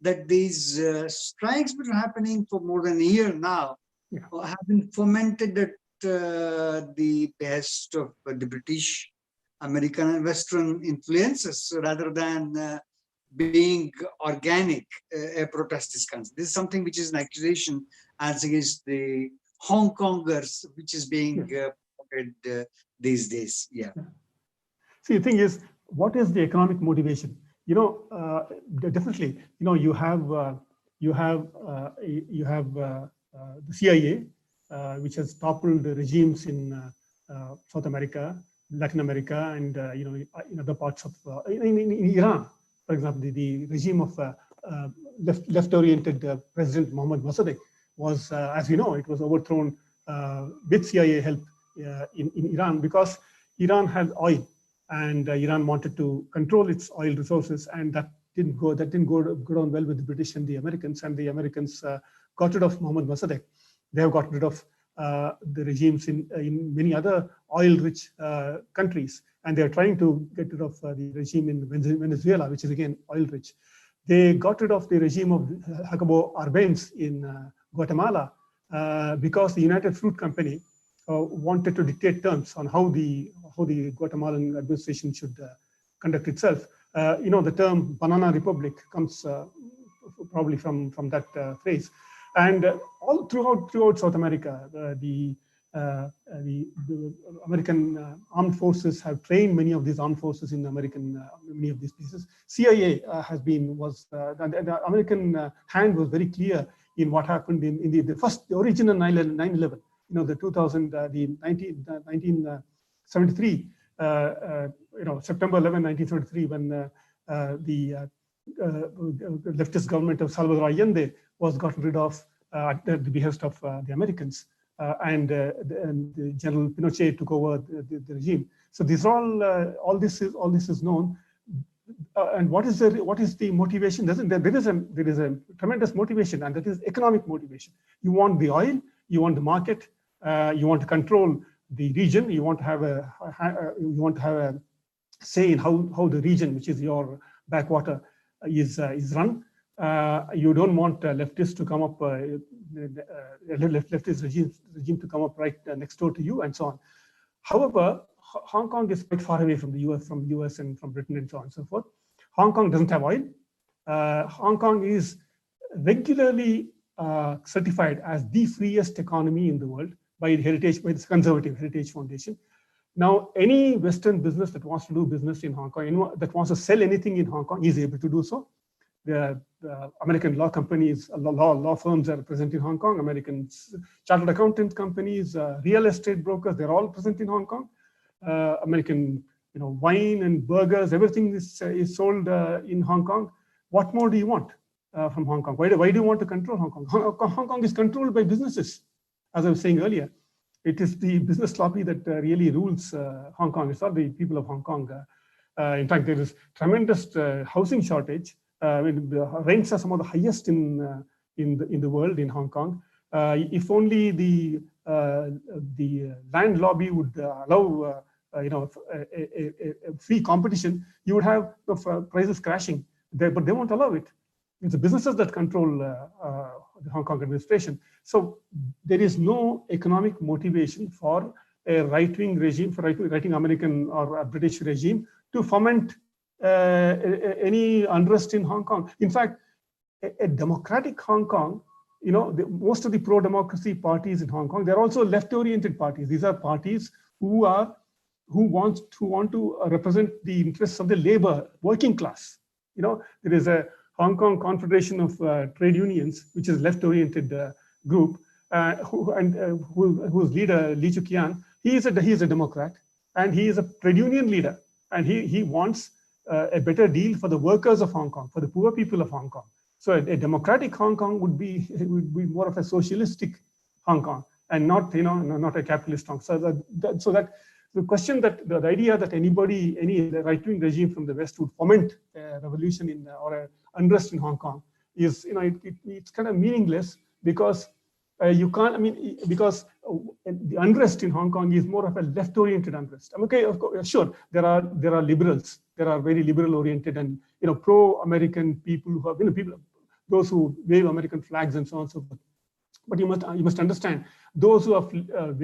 that these strikes which are happening for more than a year now have been fomented the behest of the British, American, and Western influences rather than being organic, a protest is concerned. This is something which is an accusation as against the Hong Kongers, which is being promoted these days. Yeah. See, the thing is, what is the economic motivation? Definitely, you have the CIA, which has toppled regimes in South America, Latin America, and in other parts of in Iran, for example, the regime of left-oriented President Mohammad Mossadegh was, as we know, it was overthrown with CIA help in Iran, because Iran had oil, and Iran wanted to control its oil resources, and that didn't go down well with the British and the Americans got rid of Mohammad Mossadegh. They have got rid of the regimes in many other oil-rich countries, and they are trying to get rid of the regime in Venezuela, which is again oil-rich. They got rid of the regime of Jacobo Arbenz in Guatemala because the United Fruit Company wanted to dictate terms on how the Guatemalan administration should conduct itself. The term "banana republic" comes probably from that phrase, and all throughout South America, the American armed forces have trained many of these armed forces in many of these places. CIA the American hand was very clear in what happened in the original 9/11. The 1973, September 11, 1973, when the leftist government of Salvador Allende was gotten rid of at the behest of the Americans, and General Pinochet took over the regime. So these are all this is known. And what is the motivation? There is a tremendous motivation, and that is economic motivation. You want the oil, you want the market, you want to control the region. You want to have a say in how the region, which is your backwater, is run. You don't want leftists to come up, leftist regime to come up right next door to you, and so on. However, Hong Kong is quite far away from the US and from Britain and so on and so forth. Hong Kong doesn't have oil. Hong Kong is regularly certified as the freest economy in the world by the Conservative Heritage Foundation. Now, any Western business that wants to do business in Hong Kong, anyone that wants to sell anything in Hong Kong, is able to do so. The American law companies, law firms are present in Hong Kong. American chartered accountant companies, real estate brokers, they're all present in Hong Kong. American, wine and burgers, everything is sold in Hong Kong. What more do you want from Hong Kong? Why do you want to control Hong Kong? Hong Kong is controlled by businesses, as I was saying earlier. It is the business lobby that really rules Hong Kong. It's not the people of Hong Kong. In fact, there is tremendous housing shortage. The rents are some of the highest in the world in Hong Kong. If only the land lobby would allow a free competition, you would have prices crashing. But they won't allow it. It's the businesses that control the Hong Kong administration. So there is no economic motivation for a right-wing regime, for right-wing American or a British regime to foment any unrest in Hong Kong. In fact, a democratic Hong Kong, most of the pro-democracy parties in Hong Kong, they're also left-oriented parties. These are parties who want to represent the interests of the labor, working class. There is a Hong Kong Confederation of Trade Unions, which is a left-oriented group, whose leader, Lee Chu-kian, he is a Democrat, and he is a trade union leader, and he wants a better deal for the workers of Hong Kong, for the poor people of Hong Kong. So a democratic Hong Kong would be more of a socialistic Hong Kong, and not a capitalist Hong Kong. So that the question that the idea that any right-wing regime from the West would foment a revolution or a unrest in Hong Kong is it's kind of meaningless, because you can't. Because the unrest in Hong Kong is more of a left-oriented unrest. Okay, of course, sure, there are liberals, there are very liberal-oriented and pro-American people who have those who wave American flags and so on and so forth. But you must understand, those who are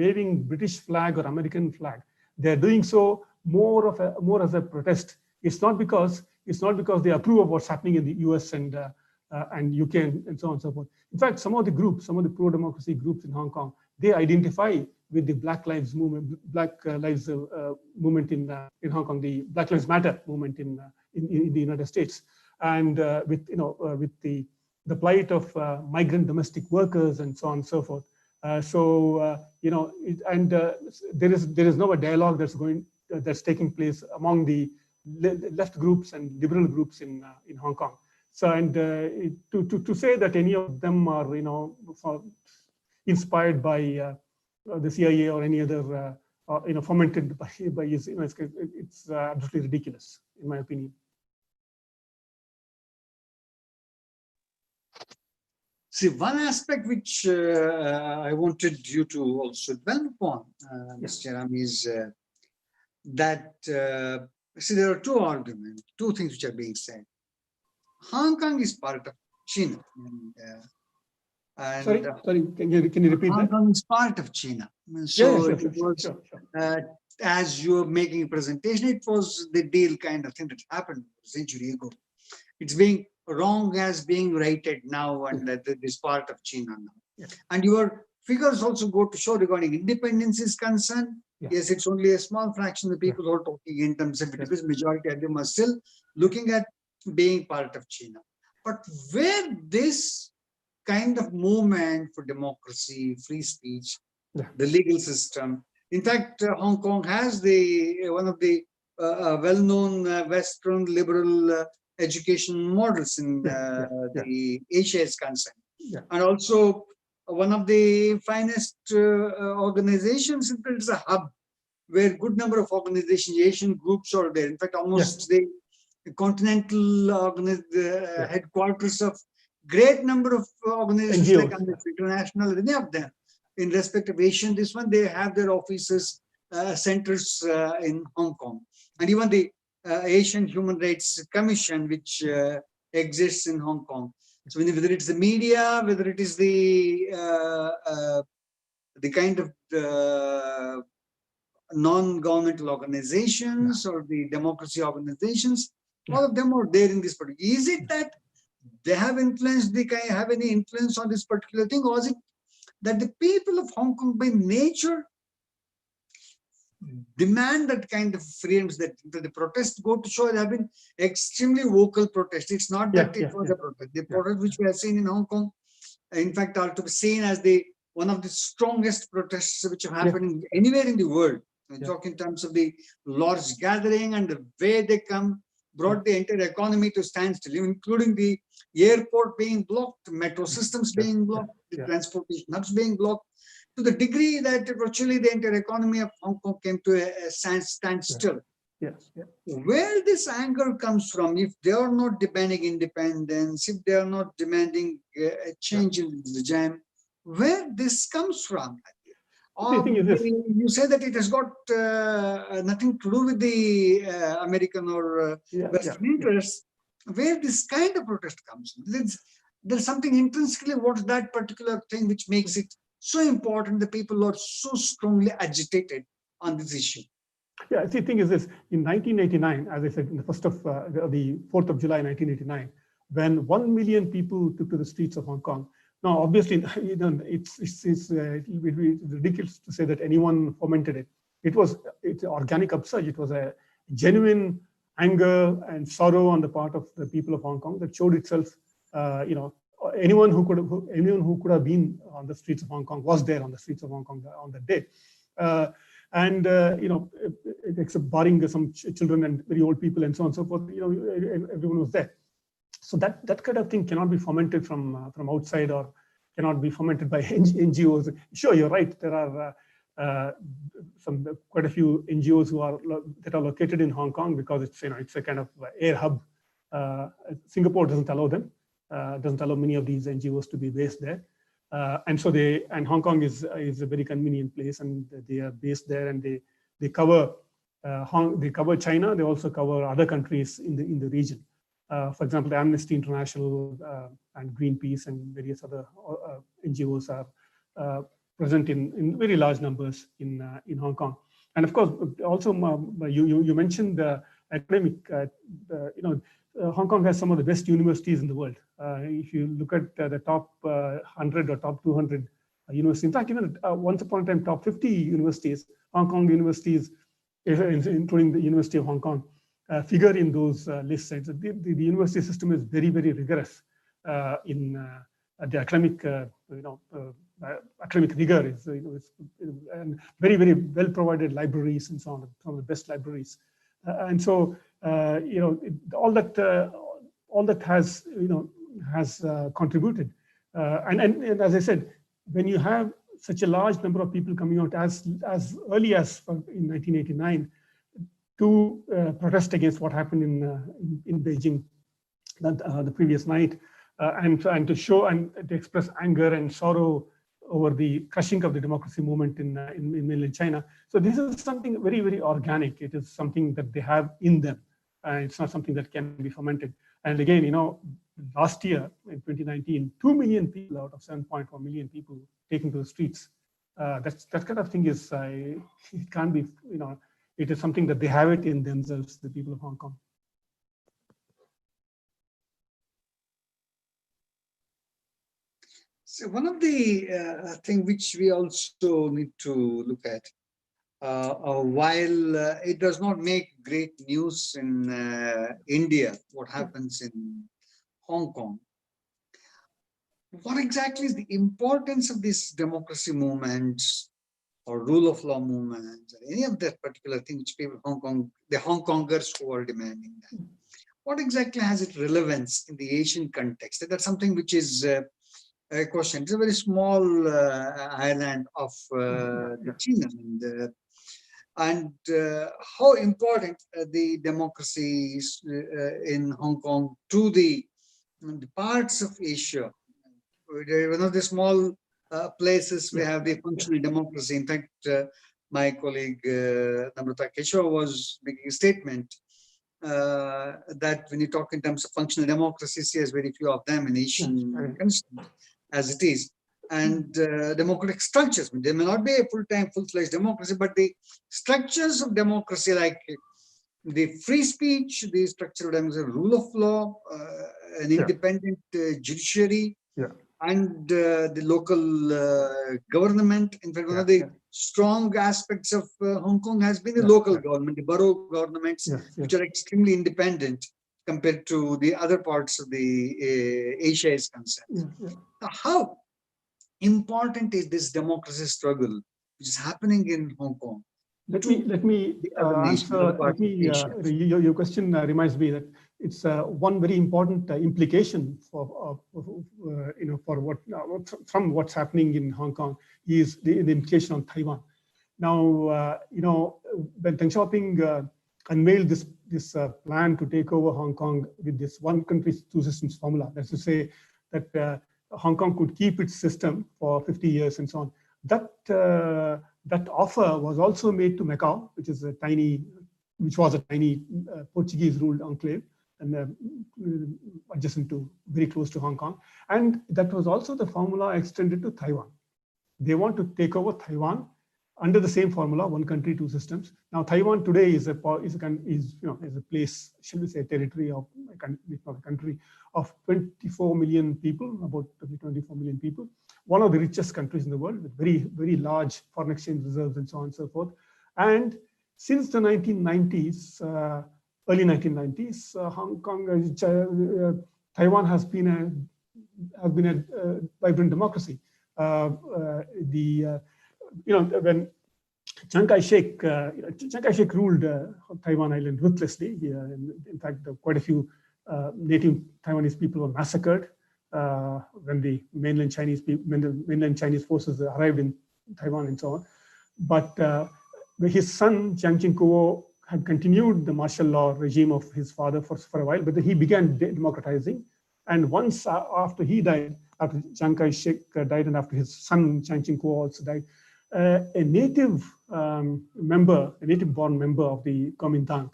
waving British flag or American flag, they're doing so more as a protest. It's not because they approve of what's happening in the US and UK and so on and so forth. In fact, some of the pro-democracy groups in Hong Kong, they identify with the Black Lives movement, movement in Hong Kong, the Black Lives Matter movement in the United States, and with the plight of migrant domestic workers and so on and so forth. There is now a dialogue that's taking place among the left groups and liberal groups in Hong Kong. So, and to say that any of them are inspired by the CIA or any other fomented by it's absolutely ridiculous, in my opinion. See, one aspect which I wanted you to also dwell upon, Mr. Ram, is that, see, there are two things which are being said. Hong Kong is part of China. Sorry, can you repeat Hong that? Kong is part of China. So Sure. as you're making a presentation, it was the deal kind of thing that happened a century ago. It's being wrong as being righted now, and that is part of China now. Yeah. And your figures also go to show regarding independence is concerned. Yeah. Yes, it's only a small fraction of the people who are talking in terms of it, because majority of them are still looking at being part of China. But where this kind of movement for democracy, free speech, the legal system, in fact, Hong Kong has one of the well-known Western liberal education models in the Asia is concerned. And also one of the finest organizations. It's a hub where a good number of organizations, Asian groups are there. In fact, almost the continental headquarters of great number of organizations like Amnesty International, any of them, in respect of Asian, this one, they have their offices, centers in Hong Kong. And even the Asian Human Rights Commission, which exists in Hong Kong. So whether it's the media, whether it is the kind of non-governmental organizations or the democracy organizations, all of them are there in this particular. Is it that they have influenced, they have any influence on this particular thing, or is it that the people of Hong Kong by nature demand that kind of freedoms, that the protests go to show they have been extremely vocal protests. It's not that it was a protest. The protest which we have seen in Hong Kong, in fact, are to be seen as one of the strongest protests which have happened anywhere in the world. We talk in terms of the large gathering and the way they brought the entire economy to standstill, including the airport being blocked, metro systems being blocked, the transportation hubs being blocked, to the degree that virtually the entire economy of Hong Kong came to a standstill. Where this anger comes from, if they are not demanding independence, if they are not demanding a change in the regime, where this comes from? You say that it has got nothing to do with the American or Western interests. Where this kind of protest comes from? There's something intrinsically, what's that particular thing which makes it so important? The people are so strongly agitated on this issue. Yeah, the thing is this: in 1989, as I said, in the 4th of July 1989, when 1 million people took to the streets of Hong Kong. Now, obviously, it's ridiculous to say that anyone fomented it. It's organic upsurge. It was a genuine anger and sorrow on the part of the people of Hong Kong that showed itself. Anyone who could have been on the streets of Hong Kong was there on the streets of Hong Kong on that day. Except barring some children and very old people and so on and so forth, everyone was there. So that kind of thing cannot be fomented from outside or cannot be fomented by NGOs. Sure, you're right. There are quite a few NGOs that are located in Hong Kong because it's a kind of air hub. Singapore doesn't allow them. Doesn't allow many of these NGOs to be based there. And Hong Kong is a very convenient place, and they are based there, and they cover China. They also cover other countries in the region. For example, Amnesty International and Greenpeace and various other NGOs present in very large numbers in Hong Kong. And of course, also you mentioned the academic. Hong Kong has some of the best universities in the world. If you look at the top 100 or top 200 universities, in fact, even once upon a time, top 50 universities, Hong Kong universities, including the University of Hong Kong, figure in those lists. And so the university system is very, very rigorous in the academic, academic rigor is, and very, very well provided libraries and so on, some of the best libraries. And so, all that has, has contributed. And as I said, when you have such a large number of people coming out as early as in 1989 to protest against what happened in Beijing the previous night, and to show and to express anger and sorrow over the crushing of the democracy movement in mainland China. So this is something very, very organic. It is something that they have in them. It's not something that can be fermented. And again, last year in 2019, 2 million people out of 7.4 million people taken to the streets. That kind of thing is, it can't be, it is something that they have it in themselves, the people of Hong Kong. So one of the things which we also need to look at, while it does not make great news in India, what happens in Hong Kong, what exactly is the importance of this democracy movements or rule of law movements, or any of that particular thing which people the Hong Kongers who are demanding that? What exactly has it relevance in the Asian context? That's something which is a question. It's a very small island of China, and how important the democracy is in Hong Kong to the parts of Asia. One of the small places we have the functional democracy. In fact, my colleague Namrata Keshava was making a statement that when you talk in terms of functional democracy, there's very few of them in Asian countries as it is. And democratic structures, they may not be a full-time, full-fledged democracy, but the structures of democracy, like the free speech, the structure of democracy, rule of law, an independent judiciary, and the local government. In fact, one of the strong aspects of Hong Kong has been the local government, the borough governments, which are extremely independent compared to the other parts of the Asia is concerned. How important is this democracy struggle which is happening in Hong Kong? Let me answer. Your question reminds me that it's one very important implication for what from what's happening in Hong Kong is the implication on Taiwan. Now, when Deng Xiaoping unveiled this plan to take over Hong Kong with this one country, two systems formula, that's to say that Hong Kong could keep its system for 50 years and so on. That offer was also made to Macau, which was a tiny Portuguese-ruled enclave, and adjacent to, very close to Hong Kong. And that was also the formula extended to Taiwan. They want to take over Taiwan under the same formula, one country, two systems. Now, Taiwan today is a place, shall we say, territory of a country of 24 million people, about 24 million people. One of the richest countries in the world with very, very large foreign exchange reserves and so on and so forth. And since the 1990s, early 1990s, Hong Kong, Taiwan has been a vibrant democracy. When Chiang Kai-shek ruled Taiwan Island ruthlessly. In fact, quite a few native Taiwanese people were massacred when the mainland Chinese forces arrived in Taiwan and so on. But his son, Chiang Ching-kuo, had continued the martial law regime of his father for a while, but he began democratizing. And once after he died, after Chiang Kai-shek died and after his son, Chiang Ching-kuo, also died, a native-born member of the Kuomintang,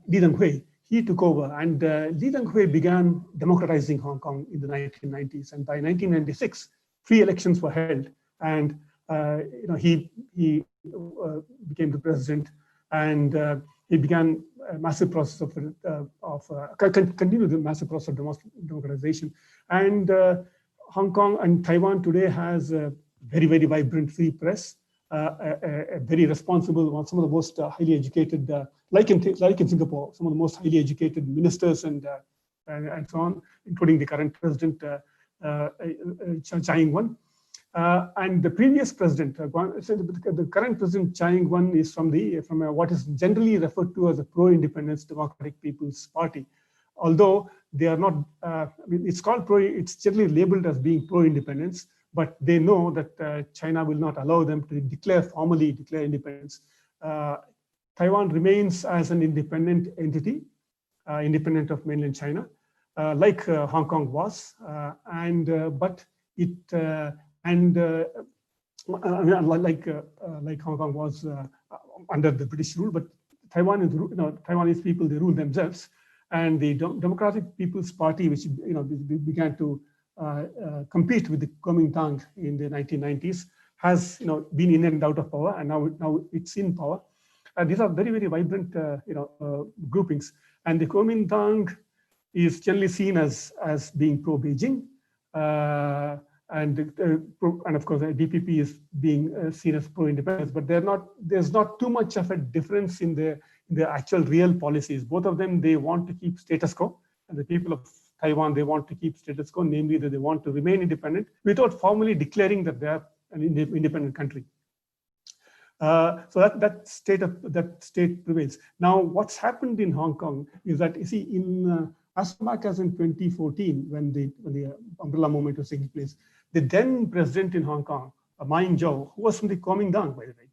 Li Denghui, he took over, and Li Denghui began democratizing Hong Kong in the 1990s. And by 1996, free elections were held, and he became the president, and he began a massive process continued the massive process of democratization. And Hong Kong and Taiwan today has a very, very vibrant free press, a very responsible one, some of the most highly educated, like in Singapore, some of the most highly educated ministers and so on, including the current president, Tsai Ing-wen. And the previous president, the current president Tsai Ing-wen is from what is generally referred to as the pro-independence Democratic People's Party. Although they are not, it's generally labeled as being pro-independence, but they know that China will not allow them to formally declare independence. Taiwan remains as an independent entity, independent of mainland China, like Hong Kong was, but it like Hong Kong was under the British rule, but Taiwanese people, they rule themselves, and the Democratic People's Party, which began to compete with the Kuomintang in the 1990s, has been in and out of power, and now it's in power. These are very, very vibrant groupings, and the Kuomintang is generally seen as being pro-Beijing, and of course the DPP is being seen as pro-independence, but there's not too much of a difference in the actual real policies. Both of them, they want to keep status quo, and the people of Taiwan, they want to keep status quo, namely that they want to remain independent without formally declaring that they are an independent country. So that state prevails. Now, what's happened in Hong Kong is that, you see, as far back as in 2014, when the umbrella movement was taking place, the then president in Hong Kong, Ma Ying-jeou, who was from the Kuomintang, by the way,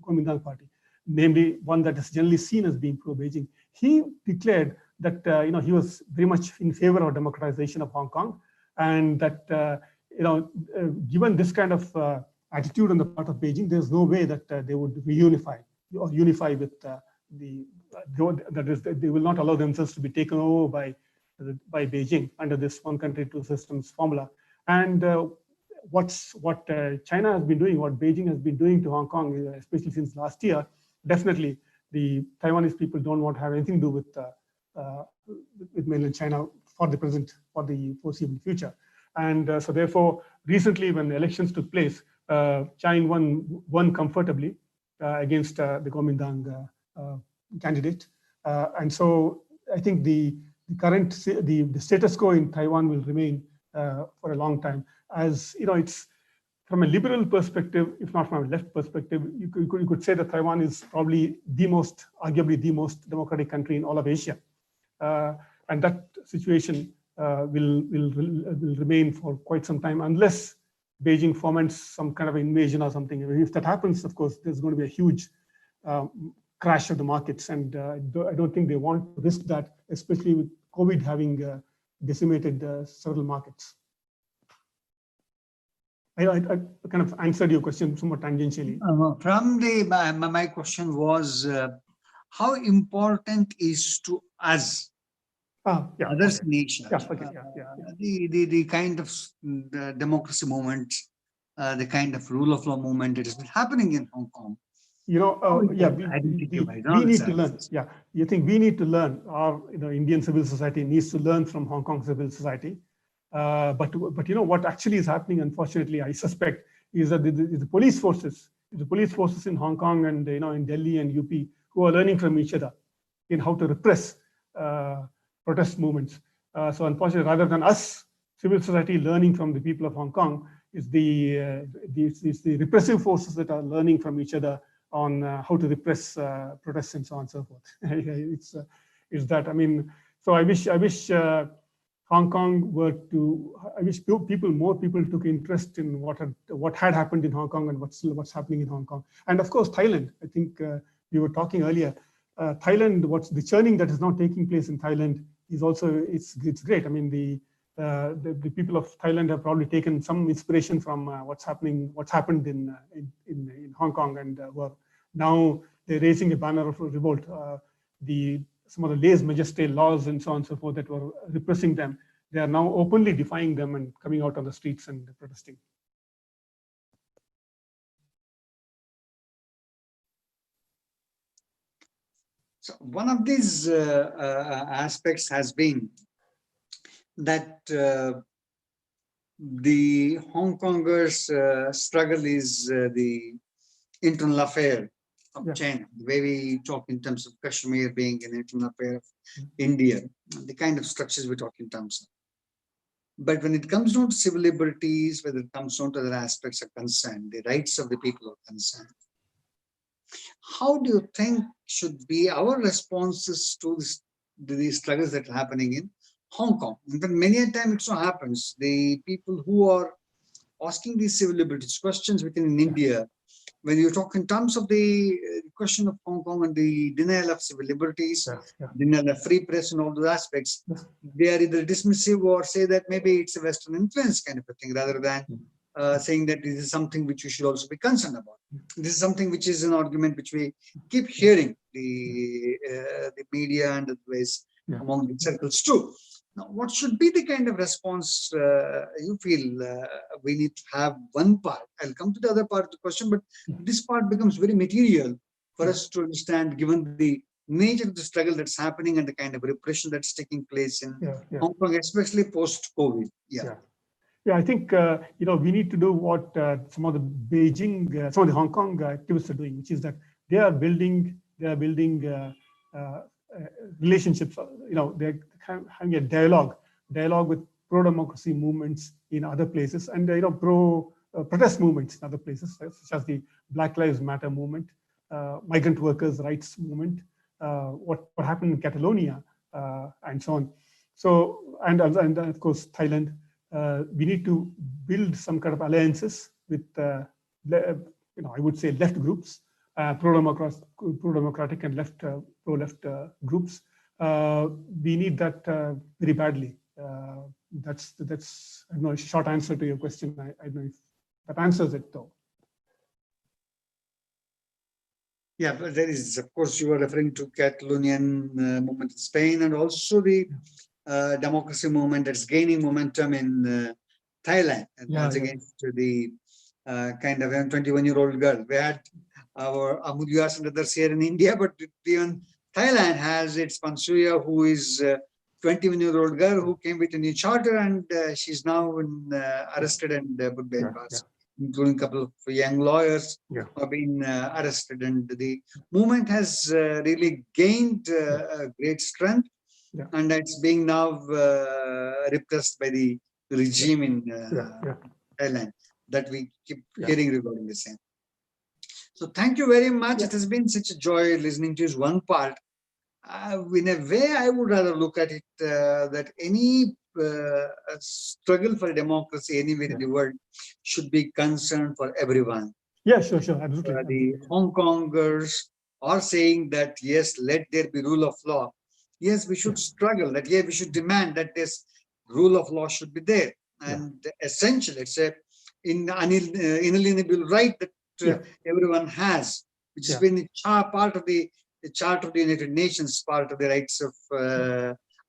Kuomintang party, namely one that is generally seen as being pro-Beijing, he declared that he was very much in favor of democratization of Hong Kong, and that given this kind of attitude on the part of Beijing, there's no way that they would reunify or unify with that is, they will not allow themselves to be taken over by Beijing under this one country, two systems formula. And what China has been doing, what Beijing has been doing to Hong Kong, especially since last year, definitely the Taiwanese people don't want to have anything to do with mainland China for the present, for the foreseeable future. And so therefore, recently when the elections took place, Tsai Ing-wen won comfortably against the Kuomintang candidate. And so I think the status quo in Taiwan will remain for a long time. As it's from a liberal perspective, if not from a left perspective, you could say that Taiwan is probably arguably the most democratic country in all of Asia. And that situation will remain for quite some time, unless Beijing foments some kind of invasion or something. If that happens, of course, there's going to be a huge crash of the markets, and I don't think they want to risk that, especially with COVID having decimated several markets. I kind of answered your question somewhat tangentially. My question was, how important is to us, others nations, the kind of democracy movement, the kind of rule of law movement that has been happening in Hong Kong? We need to learn. Yeah, you think we need to learn. Our Indian civil society needs to learn from Hong Kong civil society. But what actually is happening, unfortunately, I suspect, is that the police forces in Hong Kong and in Delhi and UP who are learning from each other in how to repress protest movements. So unfortunately, rather than us, civil society learning from the people of Hong Kong, is the repressive forces that are learning from each other on how to repress protests and so on and so forth. It's that, I mean, so I wish Hong Kong were to, I wish more people took interest in what had happened in Hong Kong and what's happening in Hong Kong. And of course, Thailand, I think we were talking earlier, Thailand, what's the churning that is now taking place in Thailand is also, it's great. I mean, the people of Thailand have probably taken some inspiration from what's happened in Hong Kong, and now they're raising a banner of revolt. Some of the lèse-majesté laws and so on and so forth that were repressing them, they are now openly defying them and coming out on the streets and protesting. So one of these aspects has been that the Hong Kongers' struggle is the internal affair of China. The way we talk in terms of Kashmir being an internal affair of India, the kind of structures we talk in terms of. But when it comes down to civil liberties, whether it comes down to other aspects are concerned, the rights of the people are concerned, how do you think should be our responses to these struggles that are happening in Hong Kong? And then many a time it so happens, the people who are asking these civil liberties questions within India, when you talk in terms of the question of Hong Kong and the denial of civil liberties, denial of free press and all those aspects, they are either dismissive or say that maybe it's a Western influence kind of a thing, rather than saying that this is something which we should also be concerned about. This is something which is an argument which we keep hearing the media and otherwise among the circles too. Now, what should be the kind of response you feel we need to have? One part, I'll come to the other part of the question, but this part becomes very material for us to understand, given the nature of the struggle that's happening and the kind of repression that's taking place in Hong Kong, especially post-COVID. I think we need to do what some of the Beijing, some of the Hong Kong activists are doing, which is that they are building relationships. They're having a dialogue with pro-democracy movements in other places, and pro-protest movements in other places, such as the Black Lives Matter movement, migrant workers' rights movement, what happened in Catalonia, and so on. So, and of course Thailand. We need to build some kind of alliances with, I would say, left groups, pro-democratic and pro-left groups. We need that very badly. That's I don't know, a short answer to your question. I don't know if that answers it though. Yeah, but there is, of course, you are referring to Catalonian movement in Spain, and also the democracy movement that's gaining momentum in Thailand, and once against the kind of 21-year-old girl. We had our Amulyas and others here in India, but even Thailand has its Pansuya, who is a 21-year-old girl who came with a new charter, and she's now arrested and put behind bars, including a couple of young lawyers who have been arrested. And the movement has really gained great strength. And it's being now repressed by the regime in Thailand that we keep hearing regarding the same. So thank you very much. It has been such a joy listening to you. One part. In a way, I would rather look at it that any struggle for democracy anywhere in the world should be concerned for everyone. Yeah, sure, absolutely. The Hong Kongers are saying that, yes, let there be rule of law. Yes, we should struggle that, we should demand that this rule of law should be there. And essentially, it's an inalienable right that everyone has, which has been part of the Charter of the United Nations, part of the rights of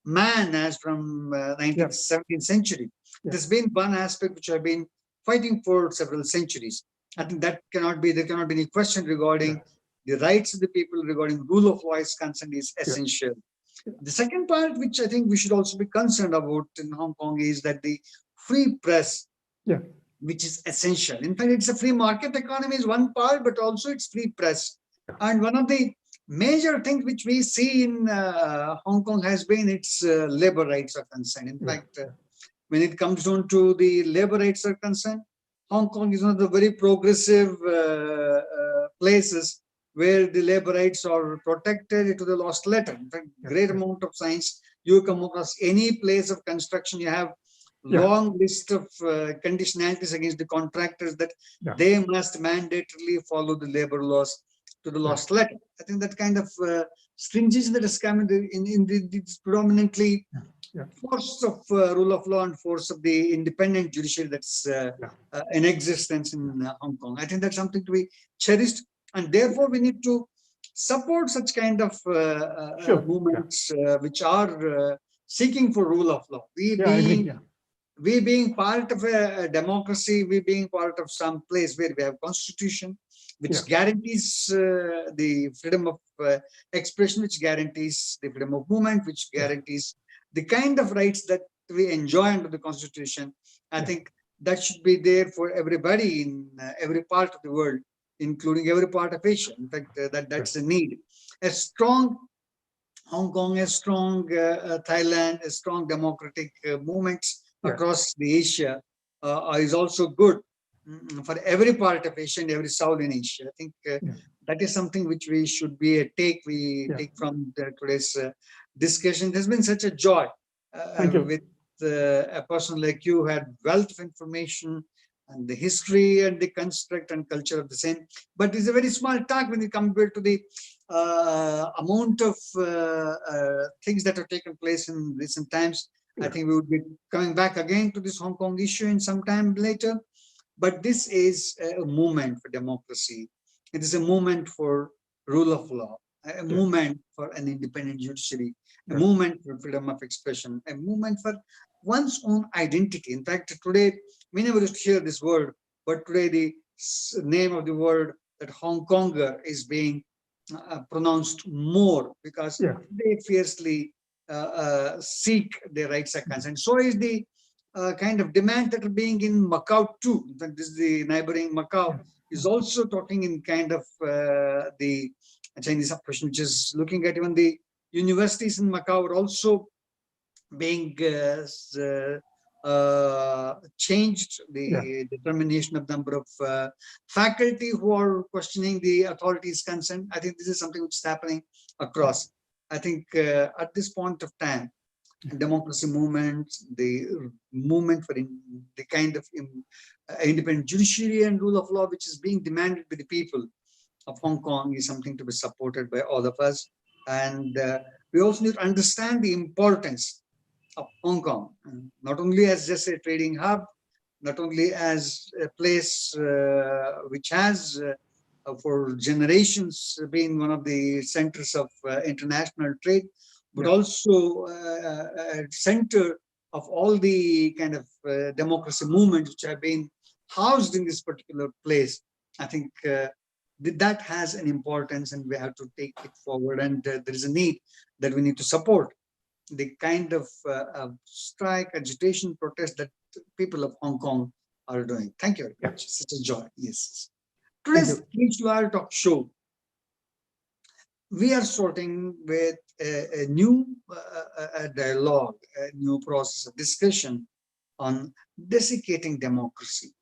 man as from 17th century. There's been one aspect which I've been fighting for several centuries. I think that there cannot be any question regarding the rights of the people, regarding rule of law is concerned, is essential. The second part, which I think we should also be concerned about in Hong Kong, is that the free press, which is essential. In fact, it's a free market economy is one part, but also it's free press. And one of the major things which we see in Hong Kong has been its labor rights are concerned. In fact, when it comes down to the labor rights are concerned, Hong Kong is one of the very progressive places where the labor rights are protected to the last letter. In fact, great amount of science. You come across any place of construction, you have long list of conditionalities against the contractors that they must mandatorily follow the labor laws to the last letter. I think that kind of stringency that has come in the predominantly force of rule of law and force of the independent judiciary that's in existence in Hong Kong. I think that's something to be cherished. And therefore, we need to support such kind of movements which are seeking for rule of law. We being part of a democracy, we being part of some place where we have constitution, which guarantees the freedom of expression, which guarantees the freedom of movement, which guarantees the kind of rights that we enjoy under the Constitution. I think that should be there for everybody in every part of the world, including every part of Asia. In fact, that's the need. A strong Hong Kong, a strong Thailand, a strong democratic movements across the Asia is also good for every part of Asia and every South in Asia. I think that is something which we should be take from today's discussion. It has been such a joy with a person like you who had wealth of information and the history and the construct and culture of the same. But it's a very small talk when you compare to the amount of things that have taken place in recent times. I think we would be coming back again to this Hong Kong issue in some time later. But this is a movement for democracy. It is a movement for rule of law, a movement for an independent judiciary, a movement for freedom of expression, a movement for one's own identity. In fact, today, we never used to hear this word, but today the name of the word that Hong Konger is being pronounced more because they fiercely seek their rights are concerned. So is the kind of demand that are being in Macau too. In fact, this is the neighboring Macau is also talking in kind of the Chinese oppression, which is looking at even the universities in Macau are also being changed, the determination of number of faculty who are questioning the authorities' consent. I think this is something which is happening across. I think at this point of time, democracy movement, the movement for the kind of independent judiciary and rule of law which is being demanded by the people of Hong Kong is something to be supported by all of us. And we also need to understand the importance of Hong Kong, not only as just a trading hub, not only as a place which has for generations been one of the centers of international trade, but also a center of all the kind of democracy movements which have been housed in this particular place. I think that has an importance and we have to take it forward, and there is a need that we need to support the kind of strike, agitation, protest that people of Hong Kong are doing. Thank you very much. It's such a joy. Yes. Today's ReachLawyer talk show, we are starting with a new dialogue, a new process of discussion on desiccating democracy.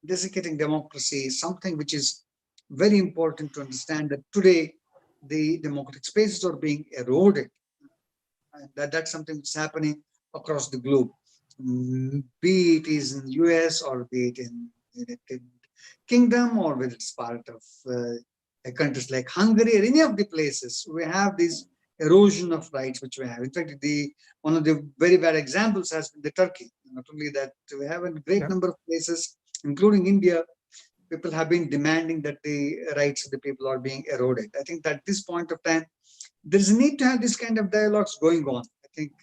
Desiccating democracy is something which is very important to understand that today the democratic spaces are being eroded. And that's something that's happening across the globe, be it is in the US or be it in the United Kingdom or whether it's part of countries like Hungary or any of the places. We have this erosion of rights which we have. In fact, one of the very bad examples has been the Turkey. Not only that, we have a great number of places, including India, people have been demanding that the rights of the people are being eroded. I think that at this point of time, there's a need to have this kind of dialogues going on. I think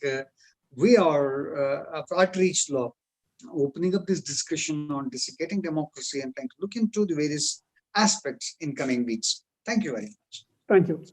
we are at Reach Law opening up this discussion on desiccating democracy and trying to look into the various aspects in coming weeks. Thank you very much. Thank you.